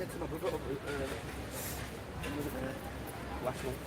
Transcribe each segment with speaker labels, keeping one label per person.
Speaker 1: said to my brother last month.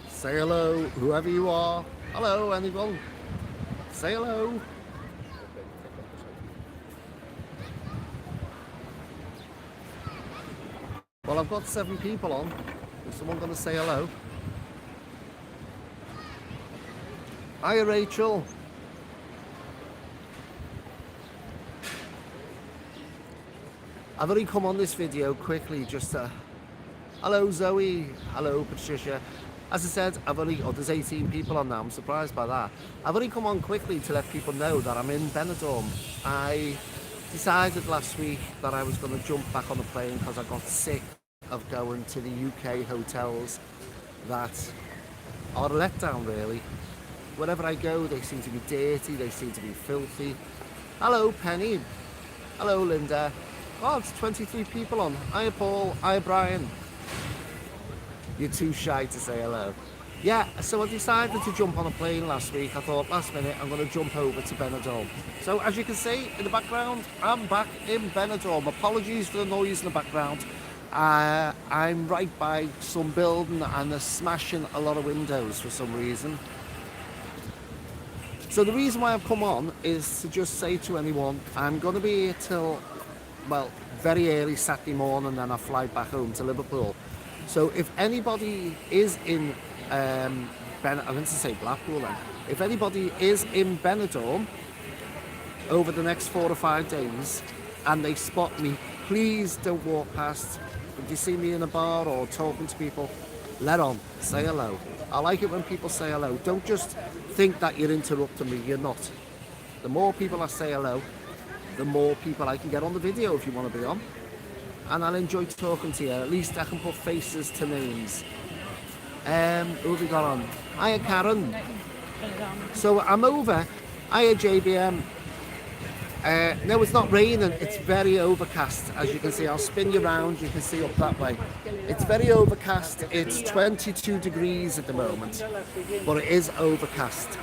Speaker 1: Say hello, whoever you are. Hello, anyone. Say hello. Well, I've got 7 people on. Is someone going to say hello? Hiya, Rachel. I've only come on this video quickly just to... Hello, Zoe. Hello, Patricia. As I said, there's 18 people on now, I'm surprised by that. I've only come on quickly to let people know that I'm in Benidorm. I decided last week that I was going to jump back on the plane because I got sick of going to the UK hotels that are a letdown, really. Wherever I go, they seem to be dirty, they seem to be filthy. Hello, Penny. Hello, Linda. Oh, it's 23 people on. Hiya, Paul. Hiya, Brian. You're too shy to say hello. Yeah, so I decided to jump on a plane last week. I thought, last minute, I'm going to jump over to Benidorm. So as you can see in the background, I'm back in Benidorm. Apologies for the noise in the background. I'm right by some building and they're smashing a lot of windows for some reason. So the reason why I've come on is to just say to anyone, I'm going to be here till, well, very early Saturday morning, then I fly back home to Liverpool. So if anybody is in, I meant to say Blackpool then. If anybody is in Benidorm over the next 4 or 5 days and they spot me, please don't walk past. If you see me in a bar or talking to people, let on, say hello. I like it when people say hello. Don't just think that you're interrupting me, you're not. The more people I say hello, the more people I can get on the video if you want to be on. And I'll enjoy talking to you. At least I can put faces to names. Who have we got on? Hiya, Karen. So I'm over. Hiya, JBM. No, it's not raining. It's very overcast. As you can see, I'll spin you around. You can see up that way. It's very overcast. It's 22 degrees at the moment, but it is overcast.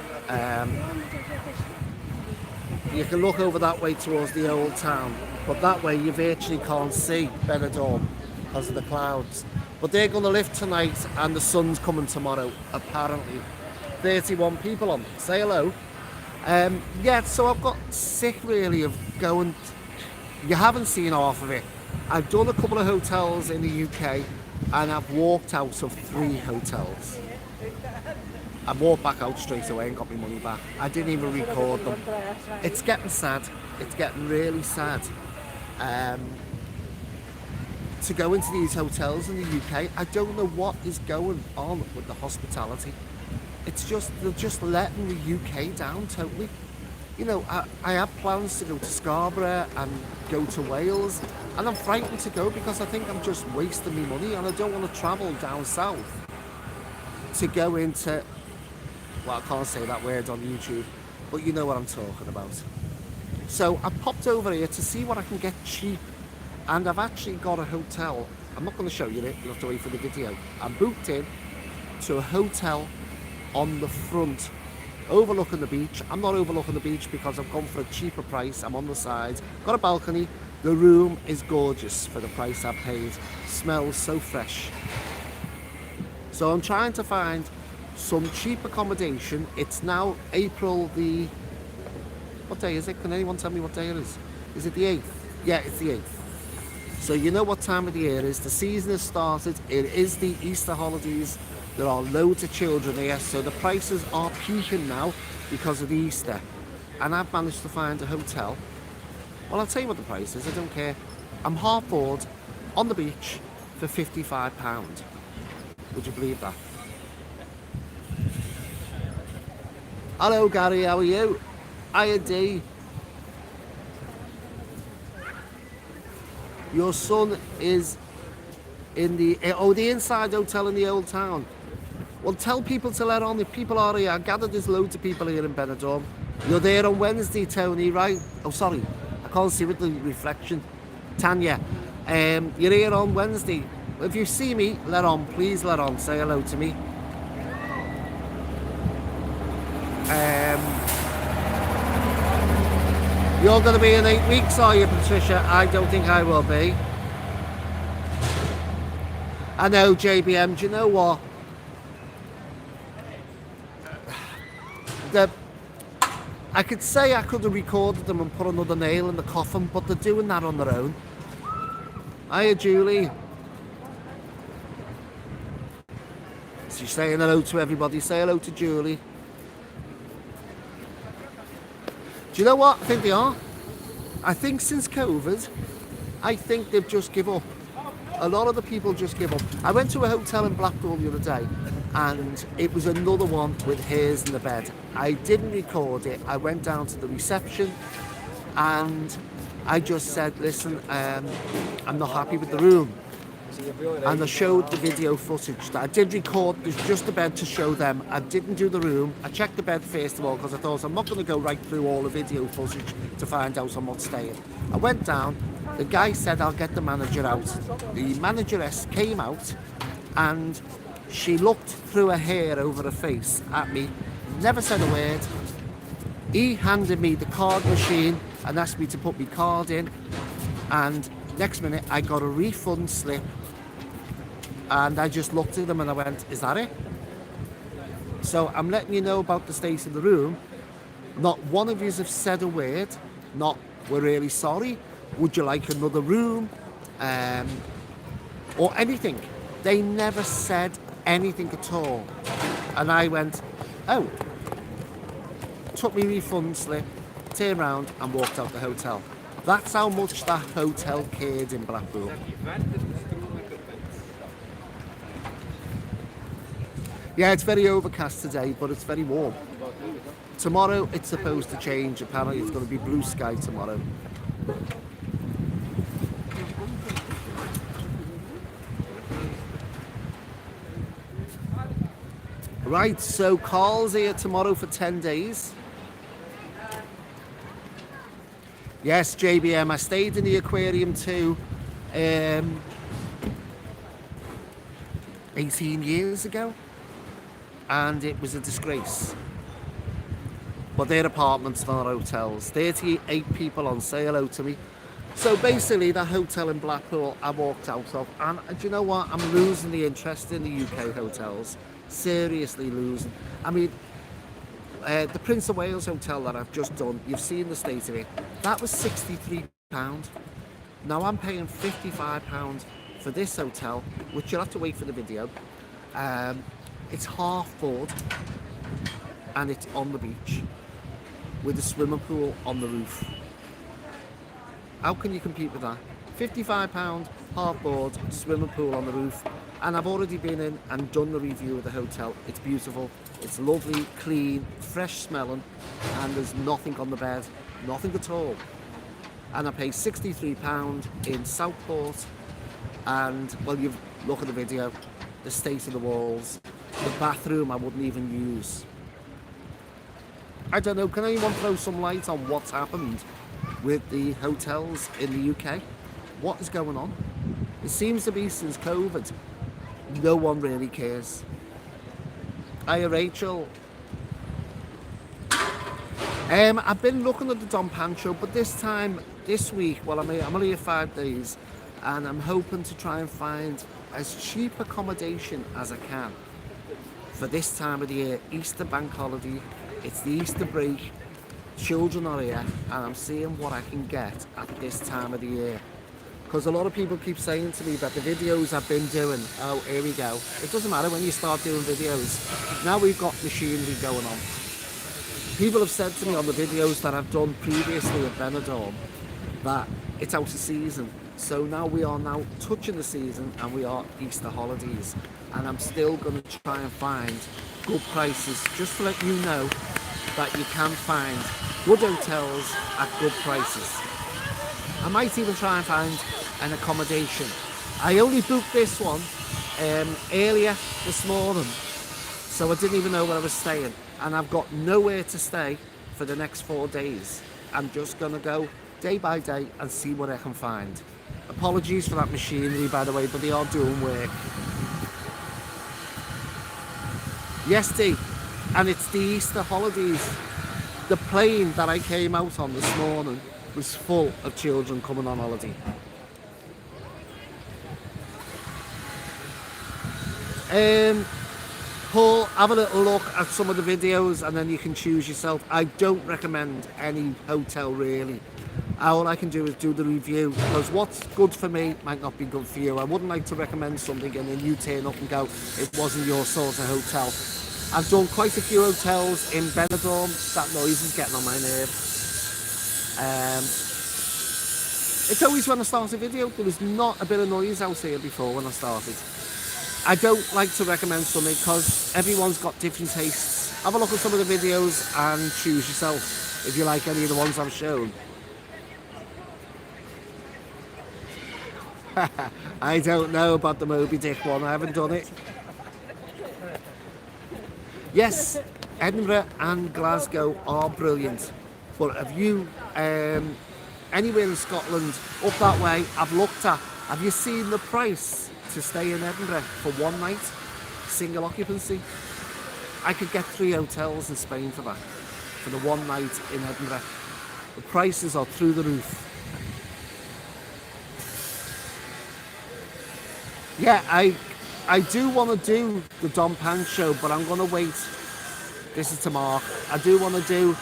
Speaker 1: You can look over that way towards the old town, but that way you virtually can't see Benidorm because of the clouds. But they're going to lift tonight and the sun's coming tomorrow, apparently. 31 people on. Say hello. Yeah, so I've got sick really of going. You haven't seen half of it. I've done a couple of hotels in the UK and I've walked out of 3 hotels. I walked back out straight away and got my money back. I didn't even record them. It's getting sad. It's getting really sad. To go into these hotels in the UK, I don't know what is going on with the hospitality. It's just, they're just letting the UK down totally. You know, I have plans to go to Scarborough and go to Wales, and I'm frightened to go because I think I'm just wasting my money and I don't want to travel down south to go into, well, I can't say that word on YouTube, but you know what I'm talking about. So I popped over here to see what I can get cheap, and I've actually got a hotel. I'm not going to show you it, you'll have to wait for the video. I'm booked in to a hotel on the front, overlooking the beach. I'm not overlooking the beach because I've gone for a cheaper price. I'm on the side, got a balcony. The room is gorgeous for the price I've paid. Smells so fresh. So I'm trying to find some cheap accommodation. It's now April the... What day is it? Can anyone tell me what day it is? Is it the 8th? Yeah, it's the 8th. So you know what time of the year it is. The season has started. It is the Easter holidays. There are loads of children here, so the prices are peaking now because of Easter. And I've managed to find a hotel. Well, I'll tell you what the price is, I don't care. I'm half board on the beach for £55. Would you believe that? Hello Gary, how are you? Hiya D. Your son is in the inside hotel in the old town. Well, tell people to let on if people are here. I gather there's loads of people here in Benidorm. You're there on Wednesday, Tony, right? Oh, sorry, I can't see with the reflection. Tanya, you're here on Wednesday. If you see me, let on, please let on. Say hello to me. You're going to be in 8 weeks, are you, Patricia? I don't think I will be. I know, JBM, do you know what? I could say I could have recorded them and put another nail in the coffin, but they're doing that on their own. Hiya, Julie. She's saying hello to everybody. Say hello to Julie. Do you know what I think they are? I think since COVID, I think they've just give up. A lot of the people just give up. I went to a hotel in Blackpool the other day, and it was another one with hairs in the bed. I didn't record it. I went down to the reception and I just said, listen, I'm not happy with the room. And I showed the video footage that I did record. There's just the bed to show them. I didn't do the room. I checked the bed first of all because I thought I'm not going to go right through all the video footage to find out I'm not staying. I went down. The guy said, I'll get the manager out. The manageress came out and she looked through her hair over her face at me, never said a word. He handed me the card machine and asked me to put my card in, and next minute I got a refund slip, and I just looked at them and I went, is that it? So I'm letting you know about the state of the room. Not one of you have said a word, not we're really sorry, would you like another room, or anything. They never said anything at all. And I went, oh, took me refund slip, turned around and walked out the hotel. That's how much that hotel cared in Blackpool. Yeah, it's very overcast today, but it's very warm. Tomorrow it's supposed to change. Apparently it's going to be blue sky tomorrow. Right, so Carl's here tomorrow for 10 days. Yes, JBM, I stayed in the aquarium too 18 years ago, and it was a disgrace. But they're apartments, not hotels. 38 people on, say hello to me. So basically, that hotel in Blackpool I walked out of, and do you know what? I'm losing the interest in the UK hotels. Seriously losing. I mean, the Prince of Wales hotel that I've just done, you've seen the state of it, that was £63. Now I'm paying £55 for this hotel, which you'll have to wait for the video. It's half board and it's on the beach with a swimming pool on the roof. How can you compete with that? £55, half board, swimming pool on the roof. And I've already been in and done the review of the hotel. It's beautiful, it's lovely, clean, fresh smelling, and there's nothing on the bed, nothing at all. And I paid £63 in Southport, and well, you look at the video, the state of the walls, the bathroom I wouldn't even use. I don't know, can anyone throw some light on what's happened with the hotels in the UK? What is going on? It seems to be since COVID, no one really cares. Hiya Rachel. I've been looking at the Don Pancho, but this week, well, I'm only here 5 days, and I'm hoping to try and find as cheap accommodation as I can for this time of the year. Easter bank holiday, it's the Easter break, children are here, and I'm seeing what I can get at this time of the year. because a lot of people keep saying to me that the videos I've been doing, oh, here we go. It doesn't matter when you start doing videos. Now we've got machinery going on. People have said to me on the videos that I've done previously at Benidorm that it's out of season. So now we are now touching the season and we are Easter holidays. And I'm still going to try and find good prices, just to let you know that you can find good hotels at good prices. I might even try and find an accommodation. I only booked this one earlier this morning, so I didn't even know where I was staying, and I've got nowhere to stay for the next 4 days. I'm just gonna go day by day and see what I can find. Apologies for that machinery, by the way, but they are doing work. Yes, Dee, and it's the Easter holidays. The plane that I came out on this morning was full of children coming on holiday. Paul, have a little look at some of the videos and then you can choose yourself. I don't recommend any hotel really. All I can do is do the review, because what's good for me might not be good for you. I wouldn't like to recommend something and then you turn up and go, it wasn't your sort of hotel. I've done quite a few hotels in Benidorm. That noise is getting on my nerves. It's always when I start a video, there was not a bit of noise out here before when I started. I don't like to recommend something because everyone's got different tastes. Have a look at some of the videos and choose yourself if you like any of the ones I've shown. I don't know about the Moby Dick one, I haven't done it. Yes, Edinburgh and Glasgow are brilliant, but have you anywhere in Scotland up that way I've looked at, have you seen the price to stay in Edinburgh for one night, single occupancy? I could get 3 hotels in Spain for that, for the one night in Edinburgh. The prices are through the roof. Yeah, I do want to do the Dom Pan show, but I'm going to wait. This is to Mark. I do want to do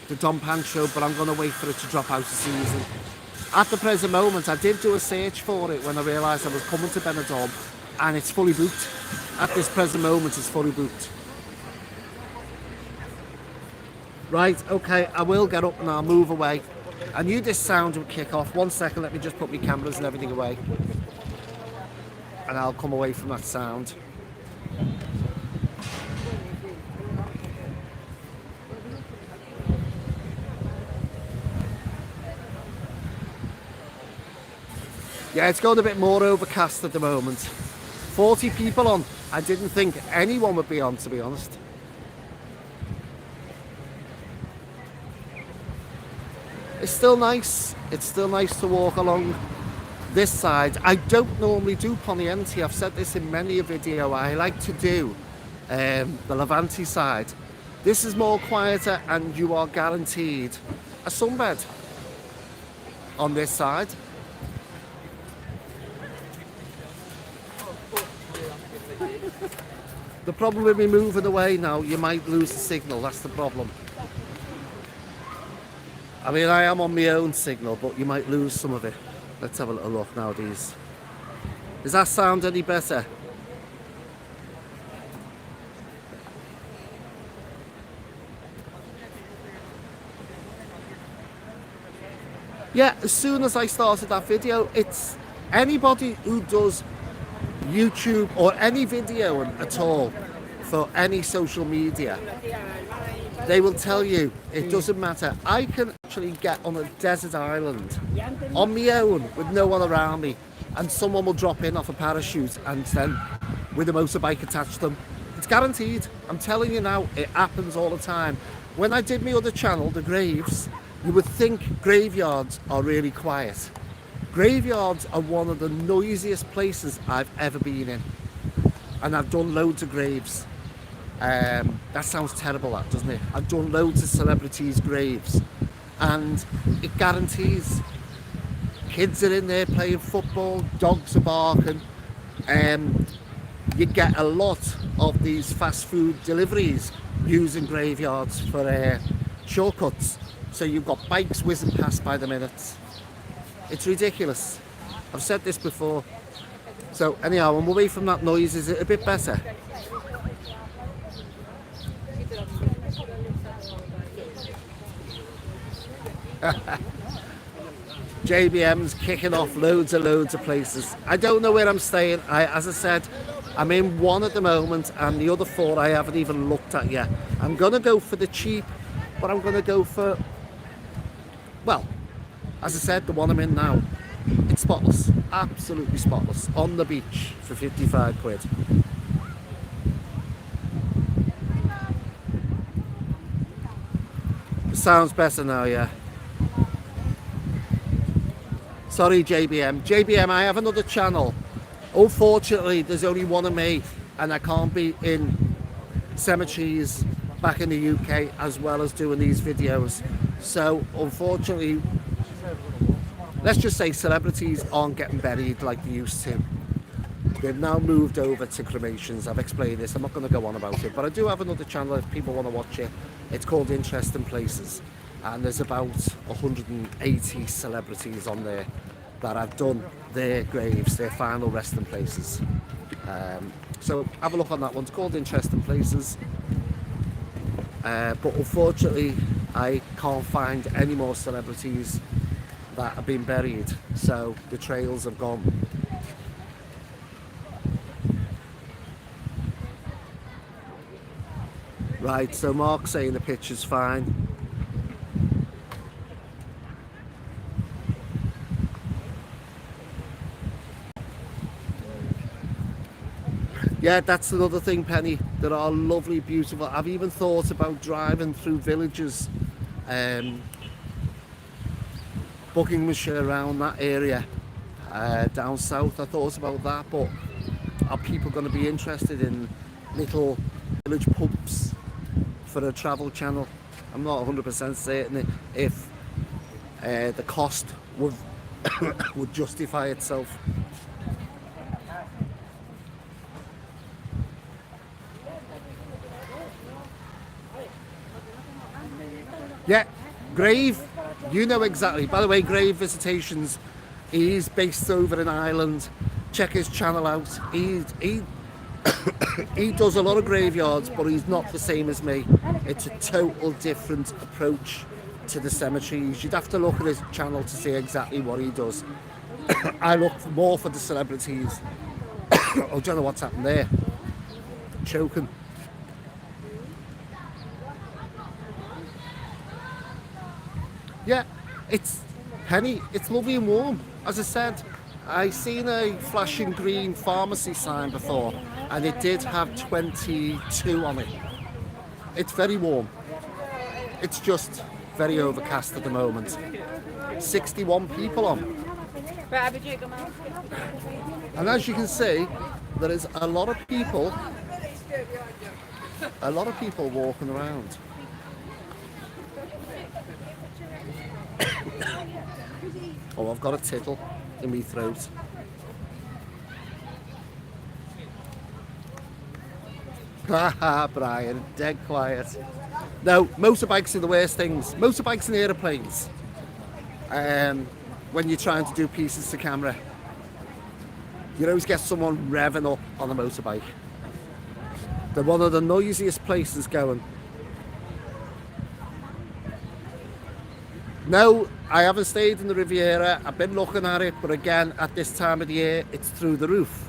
Speaker 1: the Dom Pan show, but I'm going to wait for it to drop out of season. At the present moment, I did do a search for it when I realised I was coming to Benidorm, and it's fully booked. At this present moment, it's fully booked. Right, okay, I will get up and I'll move away. I knew this sound would kick off. 1 second, let me just put my cameras and everything away. And I'll come away from that sound. Yeah, it's got a bit more overcast at the moment. 40 people on. I didn't think anyone would be on, to be honest. It's still nice. It's still nice to walk along this side. I don't normally do Poniente. I've said this in many a video. I like to do the Levante side. This is more quieter and you are guaranteed a sunbed on this side. The problem with me moving away now, you might lose the signal. That's the problem. I mean, I am on my own signal, but you might lose some of it. Let's have a little look nowadays. Does that sound any better? Yeah, as soon as I started that video, it's anybody who does YouTube or any video at all for any social media, they will tell you it doesn't matter. I can actually get on a desert island on my own with no one around me, and someone will drop in off a parachute and then with a motorbike attached to them. It's guaranteed. I'm telling you now, it happens all the time. When I did my other channel, The Graves, you would think graveyards are really quiet. Graveyards are one of the noisiest places I've ever been in, and I've done loads of graves. That sounds terrible, that, doesn't it? I've done loads of celebrities' graves, and it guarantees kids are in there playing football, dogs are barking. You get a lot of these fast food deliveries using graveyards for shortcuts. So you've got bikes whizzing past by the minute. It's ridiculous. I've said this before. So anyhow, I'm away from that noise. Is it a bit better? JBM's kicking off loads of places. I don't know where I'm staying. As I said, I'm in one at the moment, and the other four I haven't even looked at yet. I'm going to go for the cheap, but I'm going to go for, well, as I said, the one I'm in now. It's spotless, absolutely spotless, on the beach for 55 quid. It sounds better now, yeah. Sorry, JBM. JBM, I have another channel. Unfortunately, there's only one of me, and I can't be in cemeteries back in the UK as well as doing these videos. So, unfortunately, let's just say celebrities aren't getting buried like they used to. They've now moved over to cremations. I've explained this. I'm not going to go on about it, but I do have another channel if people want to watch it. It's called Interesting Places, and there's about 180 celebrities on there that have done their graves, their final resting places. So have a look on that one. It's called Interesting Places. But unfortunately, I can't find any more celebrities that have been buried, so the trails have gone. Right, so Mark's saying the picture's fine. Yeah, that's another thing, Penny. There are lovely, beautiful. I've even thought about driving through villages, Buckinghamshire, around that area, down south. I thought about that, but are people going to be interested in little village pubs for a travel channel? I'm not 100% certain if the cost would would justify itself. Yeah, Grave, you know exactly. By the way, Grave Visitations, he's based over in Ireland. Check his channel out. He does a lot of graveyards, but he's not the same as me. It's a total different approach to the cemeteries. You'd have to look at his channel to see exactly what he does. I look more for the celebrities. Oh, I don't know what's happened there. Choking. Yeah, it's Penny. It's lovely and warm. As I said, I seen a flashing green pharmacy sign before, and it did have 22 on it. It's very warm. It's just very overcast at the moment. 61 people on. And as you can see, there is a lot of people walking around. Oh, I've got a tittle in my throat. Haha, Brian, dead quiet. No, motorbikes are the worst things. Motorbikes and aeroplanes. When you're trying to do pieces to camera, you always get someone revving up on a motorbike. They're one of the noisiest places going. No, I haven't stayed in the Riviera. I've been looking at it, but again, at this time of the year, it's through the roof.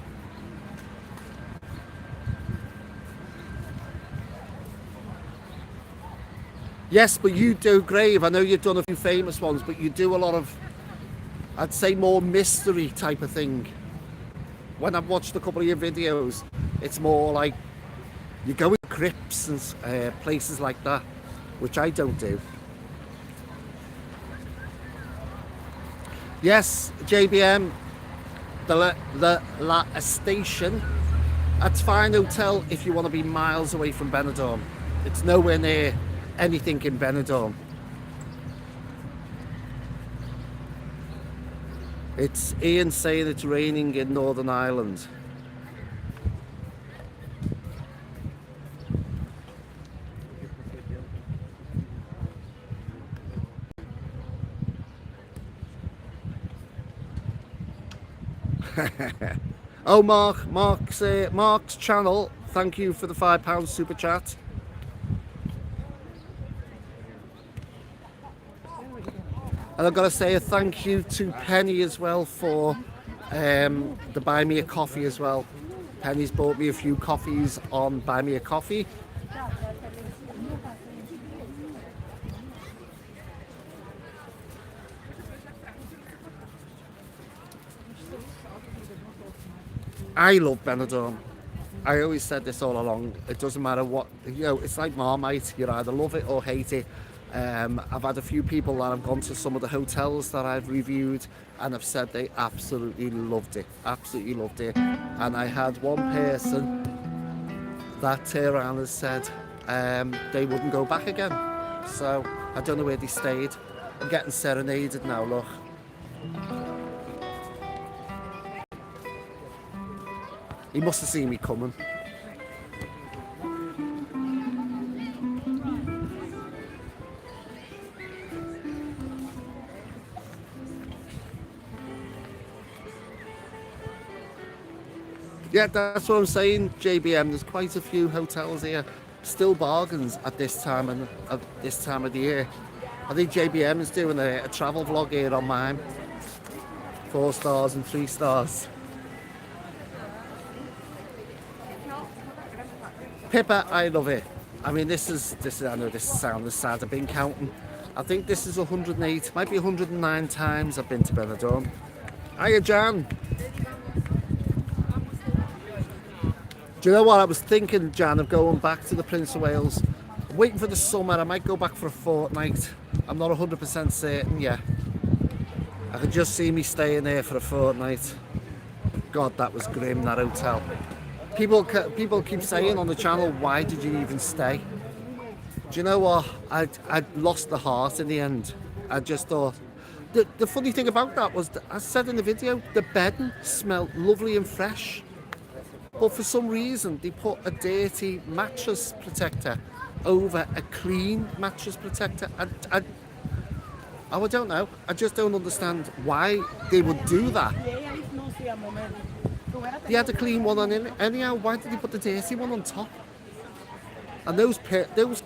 Speaker 1: Yes, but you do Grave. I know you've done a few famous ones, but you do a lot of, I'd say, more mystery type of thing. When I've watched a couple of your videos, it's more like you go in crypts and places like that, which I don't do. Yes, JBM, the La Station, that's fine hotel if you want to be miles away from Benidorm. It's nowhere near anything in Benidorm. It's Ian saying it's raining in Northern Ireland. Oh, Mark's channel. Thank you for the £5 super chat. And I've got to say a thank you to Penny as well for the Buy Me a Coffee as well. Penny's bought me a few coffees on Buy Me a Coffee. I love Benidorm. I always said this all along. It doesn't matter what, it's like Marmite. You either love it or hate it. I've had a few people that have gone to some of the hotels that I've reviewed and have said they absolutely loved it. Absolutely loved it. And I had one person that turned around and said they wouldn't go back again. So I don't know where they stayed. I'm getting serenaded now, look. He must have seen me coming. Yeah, that's what I'm saying, JBM. There's quite a few hotels here. Still bargains at this time of the year. I think JBM is doing a travel vlog here on mine. 4 stars and 3 stars. Pippa, I love it. I mean, this is. I know this sounds sad. I've been counting. I think this is 108, might be 109 times I've been to Benidorm. Hiya, Jan. Do you know what I was thinking, Jan, of going back to the Prince of Wales? I'm waiting for the summer. I might go back for a fortnight. I'm not 100% certain yet. I can just see me staying there for a fortnight. God, that was grim, that hotel. People keep saying on the channel, why did you even stay? Do you know what? I'd lost the heart in the end. I just thought. The funny thing about that was, I said in the video, the bedding smelled lovely and fresh. But for some reason, they put a dirty mattress protector over a clean mattress protector. I don't know. I just don't understand why they would do that. They had a clean one on in anyhow. Why did they put the dirty one on top? And those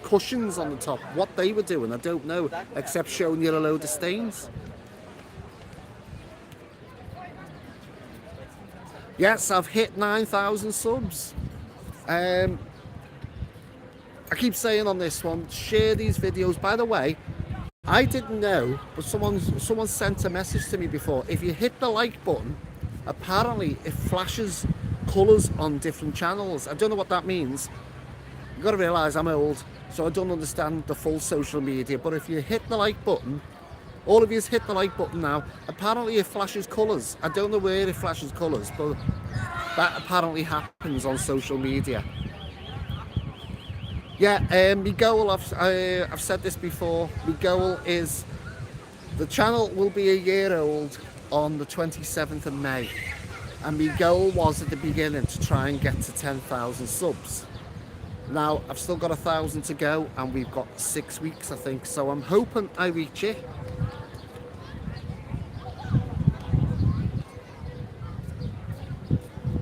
Speaker 1: cushions on the top, what they were doing, I don't know, except showing you a load of stains. Yes, I've hit 9,000 subs. I keep saying on this one, share these videos. By the way, I didn't know, but someone sent a message to me before. If you hit the like button, apparently it flashes colours on different channels. I don't know what that means. You've got to realise I'm old, so I don't understand the full social media. But if you hit the like button, all of you hit the like button now, apparently it flashes colours. I don't know where it flashes colours, but that apparently happens on social media. Yeah, my goal, I've said this before, my goal is, the channel will be a year old on the 27th of May. And my goal was at the beginning to try and get to 10,000 subs. Now, I've still got 1,000 to go, and we've got 6 weeks, I think. So I'm hoping I reach it.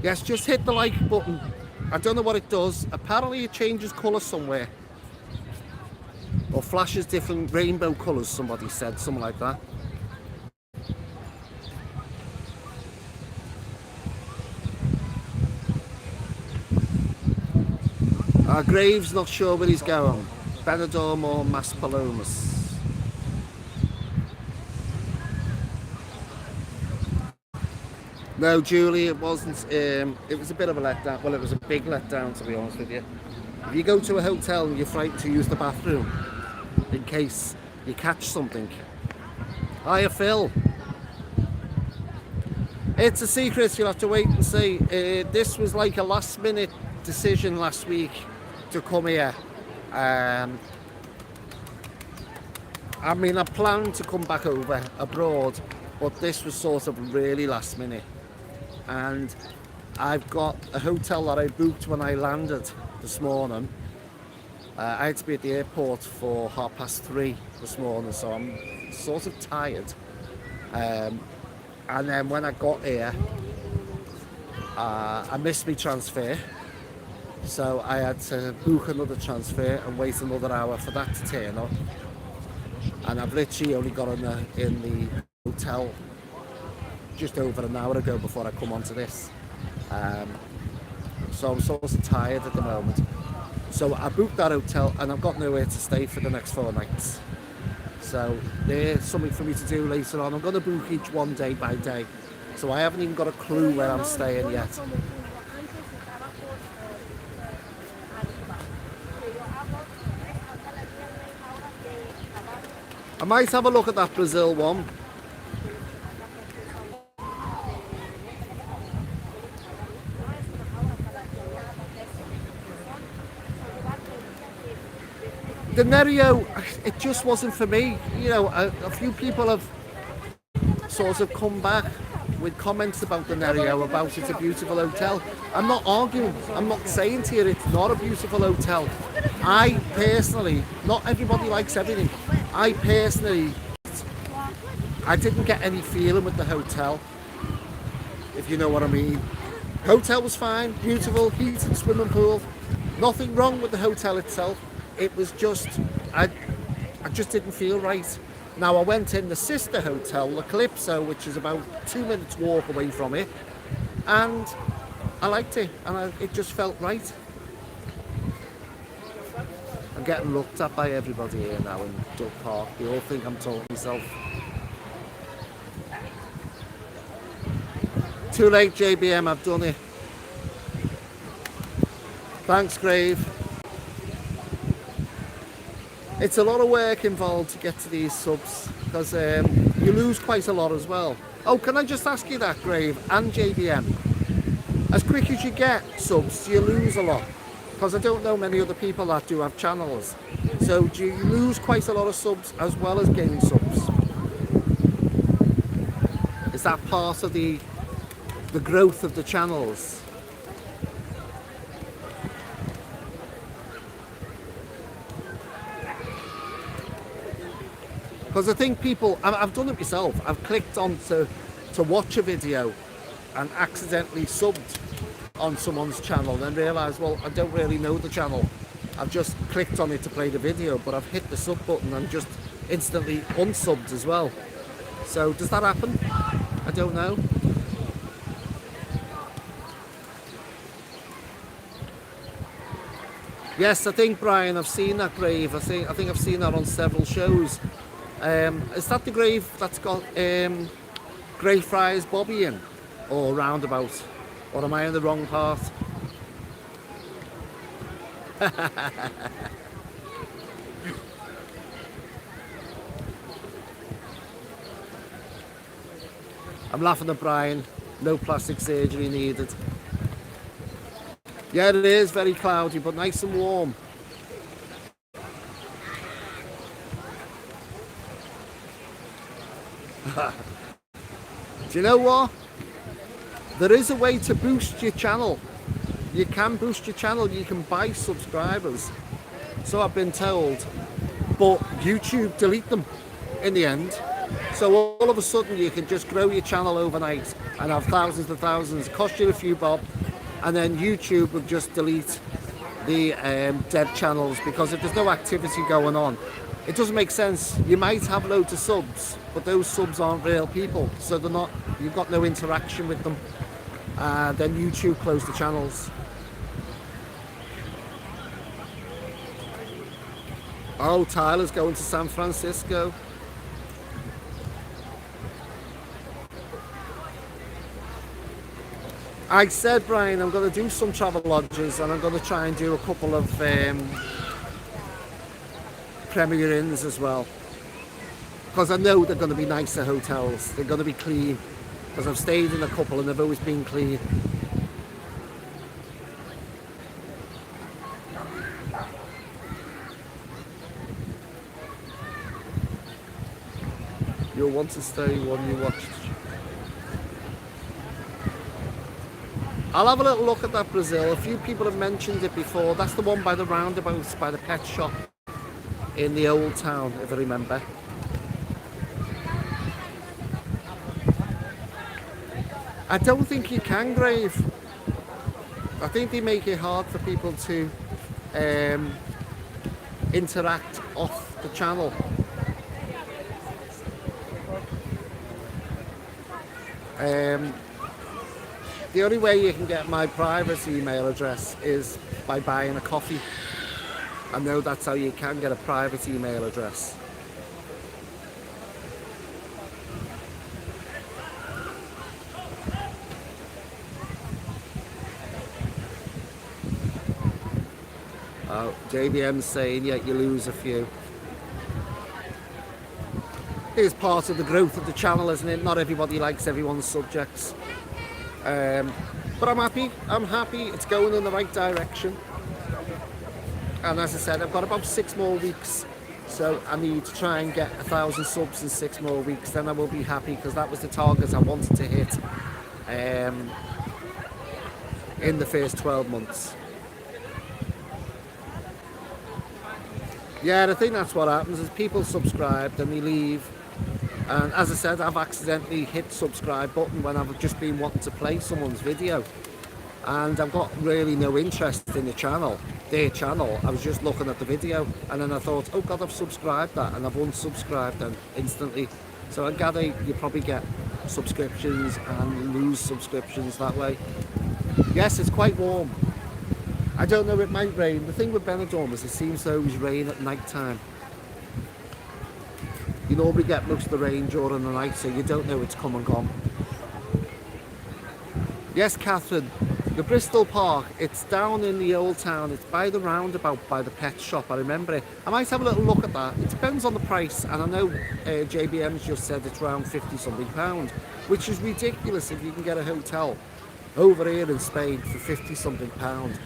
Speaker 1: Yes, just hit the like button. I don't know what it does. Apparently it changes colour somewhere. Or flashes different rainbow colours, somebody said, something like that. Graves not sure where he's going. Benidorm or Maspalomas. No, Julie, it wasn't. It was a bit of a letdown. Well, it was a big letdown, to be honest with you. If you go to a hotel and you're frightened to use the bathroom in case you catch something. Hiya, Phil. It's a secret. You'll have to wait and see. This was like a last-minute decision last week to come here. I mean, I planned to come back over abroad, but this was sort of really last minute. And I've got a hotel that I booked when I landed this morning. I had to be at the airport for 3:30 this morning, so I'm sort of tired. And then when I got here, I missed my transfer, so I had to book another transfer and wait another hour for that to turn up. And I've literally only got in the hotel just over an hour ago before I come onto this. So I'm sort of tired at the moment. So I booked that hotel and I've got nowhere to stay for the next 4 nights. So there's something for me to do later on. I'm going to book each one day by day. So I haven't even got a clue where I'm staying yet. I might have a look at that Brazil one. The Nerio, it just wasn't for me. You know, a few people have sort of come back with comments about the Nerio, about it's a beautiful hotel. I'm not arguing. I'm not saying to you it's not a beautiful hotel. I personally, not everybody likes everything. I personally, I didn't get any feeling with the hotel, if you know what I mean. Hotel was fine, beautiful, heated swimming pool. Nothing wrong with the hotel itself. It was just, I just didn't feel right. Now I went in the sister hotel, the Calypso, which is about 2 minutes walk away from it, and I liked it, and it just felt right. I'm getting looked at by everybody here now in Duck Park. They all think I'm talking myself. Too late, JBM, I've done it. Thanks, Grave. It's a lot of work involved to get to these subs, because you lose quite a lot as well. Oh, can I just ask you that, Grave and JBM? As quick as you get subs, do you lose a lot? Because I don't know many other people that do have channels. So do you lose quite a lot of subs as well as gain subs? Is that part of the growth of the channels? Because I think people, I've done it myself, I've clicked on to watch a video and accidentally subbed on someone's channel, then realised, well, I don't really know the channel. I've just clicked on it to play the video, but I've hit the sub button and just instantly unsubbed as well. So does that happen? I don't know. Yes, I think, Brian, I've seen that, Grave. I think I've seen that on several shows. Is that the Grave that's got Greyfriars Bobby in? Or Roundabout? Or am I in the wrong part? I'm laughing at Brian. No plastic surgery needed. Yeah, it is very cloudy, but nice and warm. Do you know what? There is a way to boost your channel. You can boost your channel. You can buy subscribers. So I've been told. But YouTube delete them in the end. So all of a sudden you can just grow your channel overnight and have thousands and thousands. Cost you a few bob. And then YouTube will just delete the dead channels, because if there's no activity going on, it doesn't make sense. You might have loads of subs, but those subs aren't real people, so they're not. You've got no interaction with them. Then YouTube closed the channels. Oh, Tyler's going to San Francisco. I said, Brian, I'm going to do some travel lodges, and I'm going to try and do a couple of Premier Inns as well, because I know they're going to be nicer hotels. They're going to be clean, because I've stayed in a couple and they've always been clean. You'll want to stay one you watched. I'll have a little look at that Brazil. A few people have mentioned it before. That's the one by the roundabouts, by the pet shop in the old town, if I remember. I don't think you can, Grave. I think they make it hard for people to interact off the channel. The only way you can get my private email address is by buying a coffee. I know that's how you can get a private email address. Oh, JBM's saying, yeah, you lose a few. It's part of the growth of the channel, isn't it? Not everybody likes everyone's subjects. But I'm happy. It's going in the right direction. And as I said, I've got about 6 more weeks. So I need to try and get 1,000 subs in 6 more weeks. Then I will be happy, because that was the target I wanted to hit in the first 12 months. Yeah, I think that's what happens, is people subscribe, then they leave. And as I said, I've accidentally hit subscribe button when I've just been wanting to play someone's video. And I've got really no interest in the channel, their channel. I was just looking at the video, and then I thought, oh God, I've subscribed that, and I've unsubscribed them instantly. So I gather you probably get subscriptions and lose subscriptions that way. Yes, it's quite warm. I don't know, it might rain. The thing with Benidorm is it seems to always rain at night time. You normally get most of the rain during the night, so you don't know it's come and gone. Yes, Catherine, the Bristol Park, it's down in the old town. It's by the roundabout, by the pet shop. I remember it. I might have a little look at that. It depends on the price, and I know JBM's just said it's around £50-something, which is ridiculous if you can get a hotel over here in Spain for £50-something,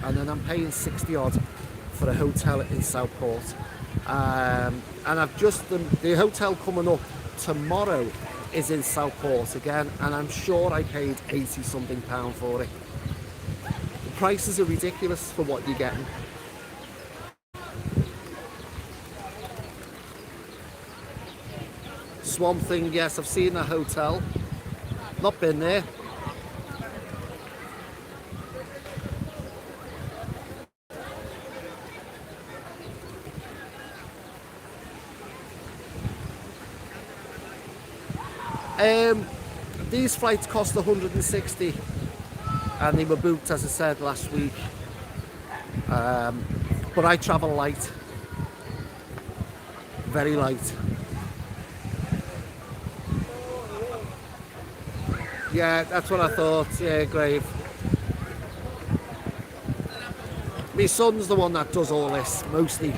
Speaker 1: and then I'm paying 60 odd for a hotel in Southport. And I've just, the hotel coming up tomorrow is in Southport again, and I'm sure I paid 80-something for it. The prices are ridiculous for what you're getting. Swamp Thing, yes, I've seen a hotel, not been there. These flights cost 160, and they were booked, as I said, last week. But I travel light, very light. Yeah, that's what I thought. Yeah, Grave. My son's the one that does all this mostly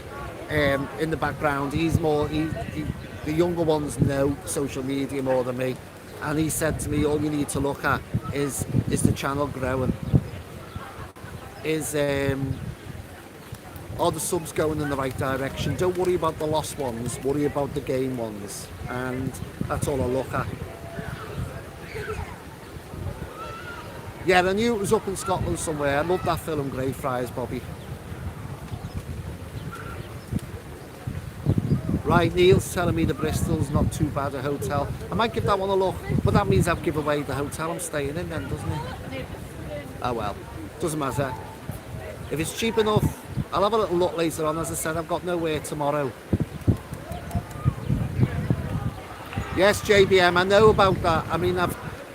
Speaker 1: in the background. He's more. The younger ones know social media more than me, and he said to me, all you need to look at is the channel growing, are the subs going in the right direction. Don't worry about the lost ones, worry about the gain ones, and that's all I look at. Yeah, I knew it was up in Scotland somewhere. I love that film, Greyfriars Bobby. Right, Neil's telling me the Bristol's not too bad a hotel. I might give that one a look, but that means I've given away the hotel I'm staying in then, doesn't it? Oh well, doesn't matter. If it's cheap enough, I'll have a little look later on. As I said, I've got nowhere tomorrow. Yes, JBM, I know about that. I mean,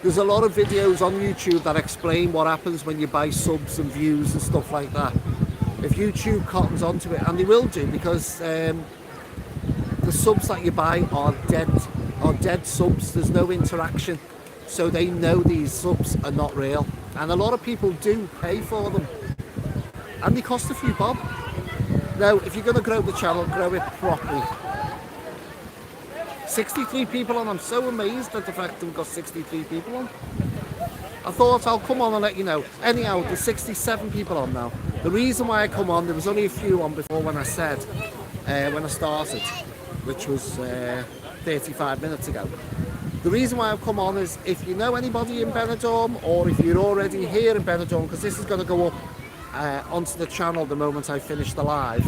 Speaker 1: there's a lot of videos on YouTube that explain what happens when you buy subs and views and stuff like that. If YouTube cottons onto it, and they will do, because the subs that you buy are dead subs. There's no interaction, so they know these subs are not real, and a lot of people do pay for them, and they cost a few bob. Now, if you're going to grow the channel, grow it properly. 63 people on. I'm so amazed at the fact that we've got 63 people on. I thought I'll come on and let you know. Anyhow, there's 67 people on now. The reason why I come on, there was only a few on before when I said, when I started, which was 35 minutes ago. The reason why I've come on is if you know anybody in Benidorm, or if you're already here in Benidorm, because this is going to go up onto the channel the moment I finish the live.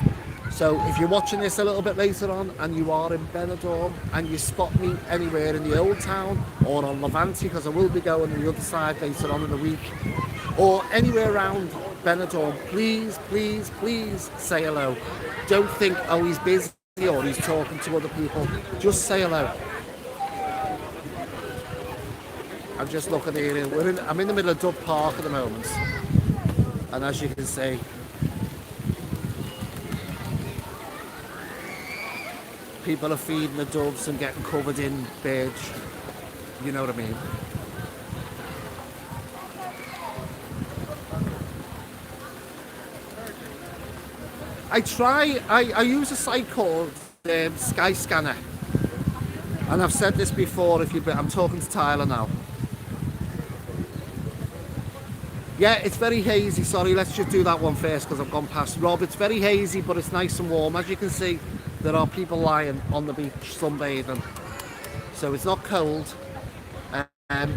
Speaker 1: So if you're watching this a little bit later on and you are in Benidorm and you spot me anywhere in the old town or on Levante, because I will be going on the other side later on in the week, or anywhere around Benidorm, please, please, please say hello. Don't think, oh, he's busy or he's talking to other people. Just say hello. I'm just looking here. I'm in the middle of Dove Park at the moment. And as you can see, people are feeding the doves and getting covered in beige. You know what I mean? I use a site called Skyscanner. And I've said this before, I'm talking to Tyler now. Yeah, it's very hazy. Sorry, let's just do that one first because I've gone past Rob. It's very hazy, but it's nice and warm. As you can see, there are people lying on the beach sunbathing. So it's not cold. I'd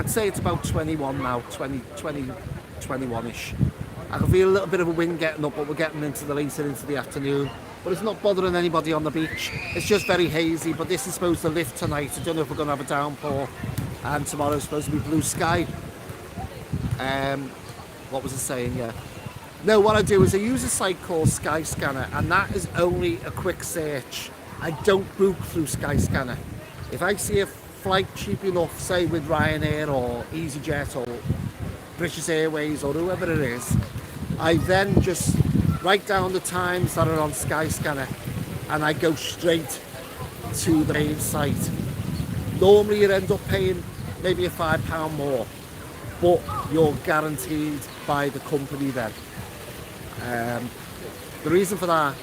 Speaker 1: say it's about 21 now, 21-ish. I can feel a little bit of a wind getting up, but we're getting into the afternoon. But it's not bothering anybody on the beach. It's just very hazy, but this is supposed to lift tonight. I don't know if we're going to have a downpour. And tomorrow's supposed to be blue sky. What was I saying? Yeah. No, what I do is I use a site called Skyscanner, and that is only a quick search. I don't book through Skyscanner. If I see a flight cheap enough, say with Ryanair or EasyJet or British Airways or whoever it is, I then just write down the times that are on Skyscanner and I go straight to the main site. Normally you end up paying maybe a £5 more, but you're guaranteed by the company then. The reason for that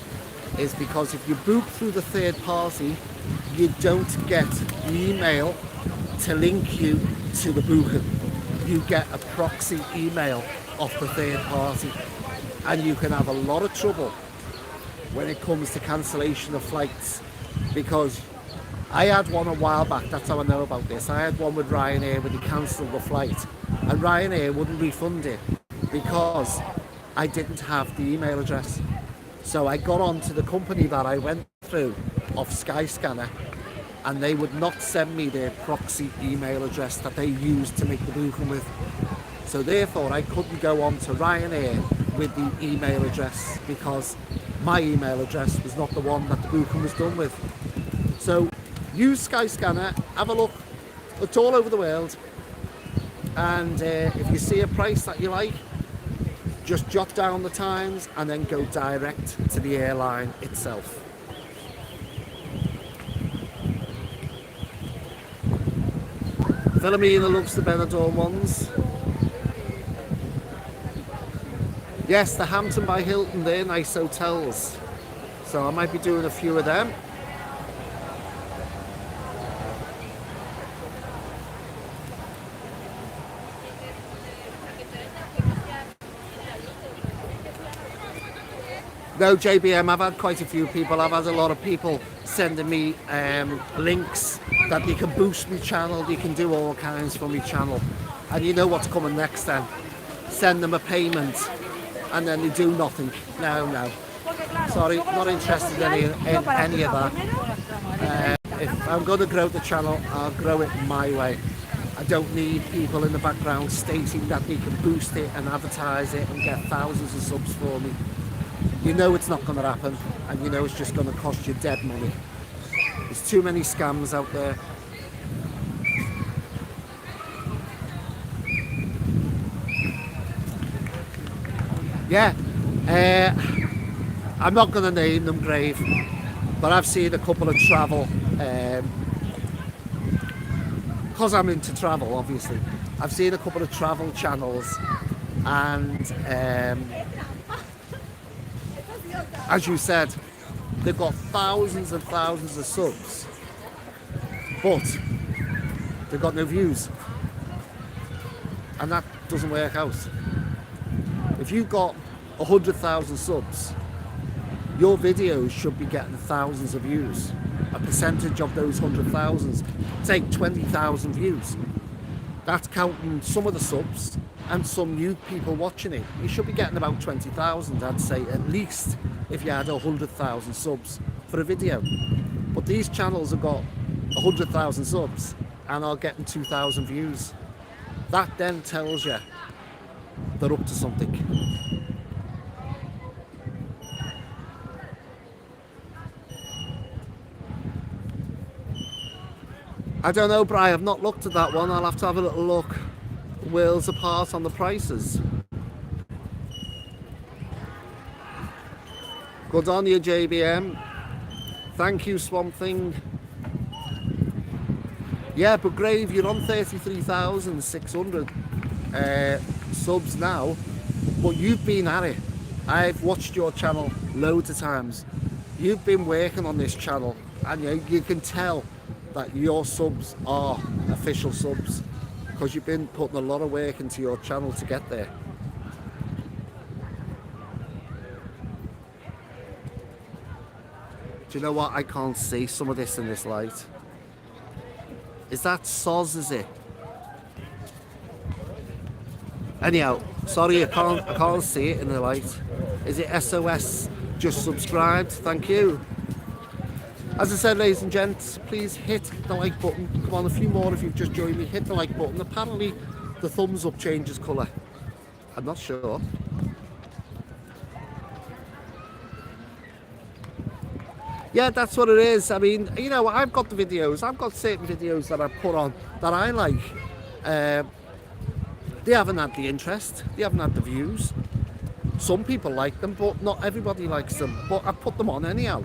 Speaker 1: is because if you book through the third party, you don't get the email to link you to the booking. You get a proxy email off the third party, and you can have a lot of trouble when it comes to cancellation of flights, because I had one a while back. That's how I know about this. I had one with Ryanair when they cancelled the flight, and Ryanair wouldn't refund it because I didn't have the email address. So I got on to the company that I went through of Skyscanner, and they would not send me their proxy email address that they used to make the booking with. So therefore I couldn't go on to Ryanair with the email address because my email address was not the one that the booking was done with. So use Skyscanner, have a look. It's all over the world, and if you see a price that you like, just jot down the times and then go direct to the airline itself. Philomena loves the Benidorm ones. Yes, the Hampton by Hilton, they're nice hotels. So I might be doing a few of them. No, JBM, I've had quite a few people. I've had a lot of people sending me links that they can boost my channel, they can do all kinds for my channel. And you know what's coming next then? Send them a payment and then they do nothing. No. Sorry, not interested in any of that. If I'm going to grow the channel, I'll grow it my way. I don't need people in the background stating that they can boost it and advertise it and get thousands of subs for me. You know it's not going to happen, and you know it's just going to cost you dead money. There's too many scams out there. Yeah, I'm not going to name them, Grave, but I've seen a couple of travel, because I'm into travel, obviously. I've seen a couple of travel channels, and as you said, they've got thousands and thousands of subs, but they've got no views, and that doesn't work out. If you've got 100,000 subs, your videos should be getting thousands of views. A percentage of those 100,000, take 20,000 views. That's counting some of the subs and some new people watching it. You should be getting about 20,000, I'd say, at least, if you had 100,000 subs for a video. But these channels have got 100,000 subs and are getting 2,000 views. That then tells you they're up to something. I don't know, Brian, I've not looked at that one. I'll have to have a little look worlds apart on the prices. Good on you, JBM. Thank you, Swamp Thing. Yeah, but Grave, you're on 33,600 subs now, but you've been at it. I've watched your channel loads of times. You've been working on this channel, and you can tell that your subs are official subs because you've been putting a lot of work into your channel to get there. Do you know what? I can't see some of this in this light. Is that Soz, is it? Anyhow, sorry, I can't see it in the light. Is it SOS just subscribed? Thank you. As I said, ladies and gents, please hit the like button. Come on, a few more if you've just joined me. Hit the like button. Apparently, the thumbs up changes colour. I'm not sure. Yeah, that's what it is. I mean, you know, I've got the videos. I've got certain videos that I put on that I like. They haven't had the interest. They haven't had the views. Some people like them, but not everybody likes them. But I put them on anyhow.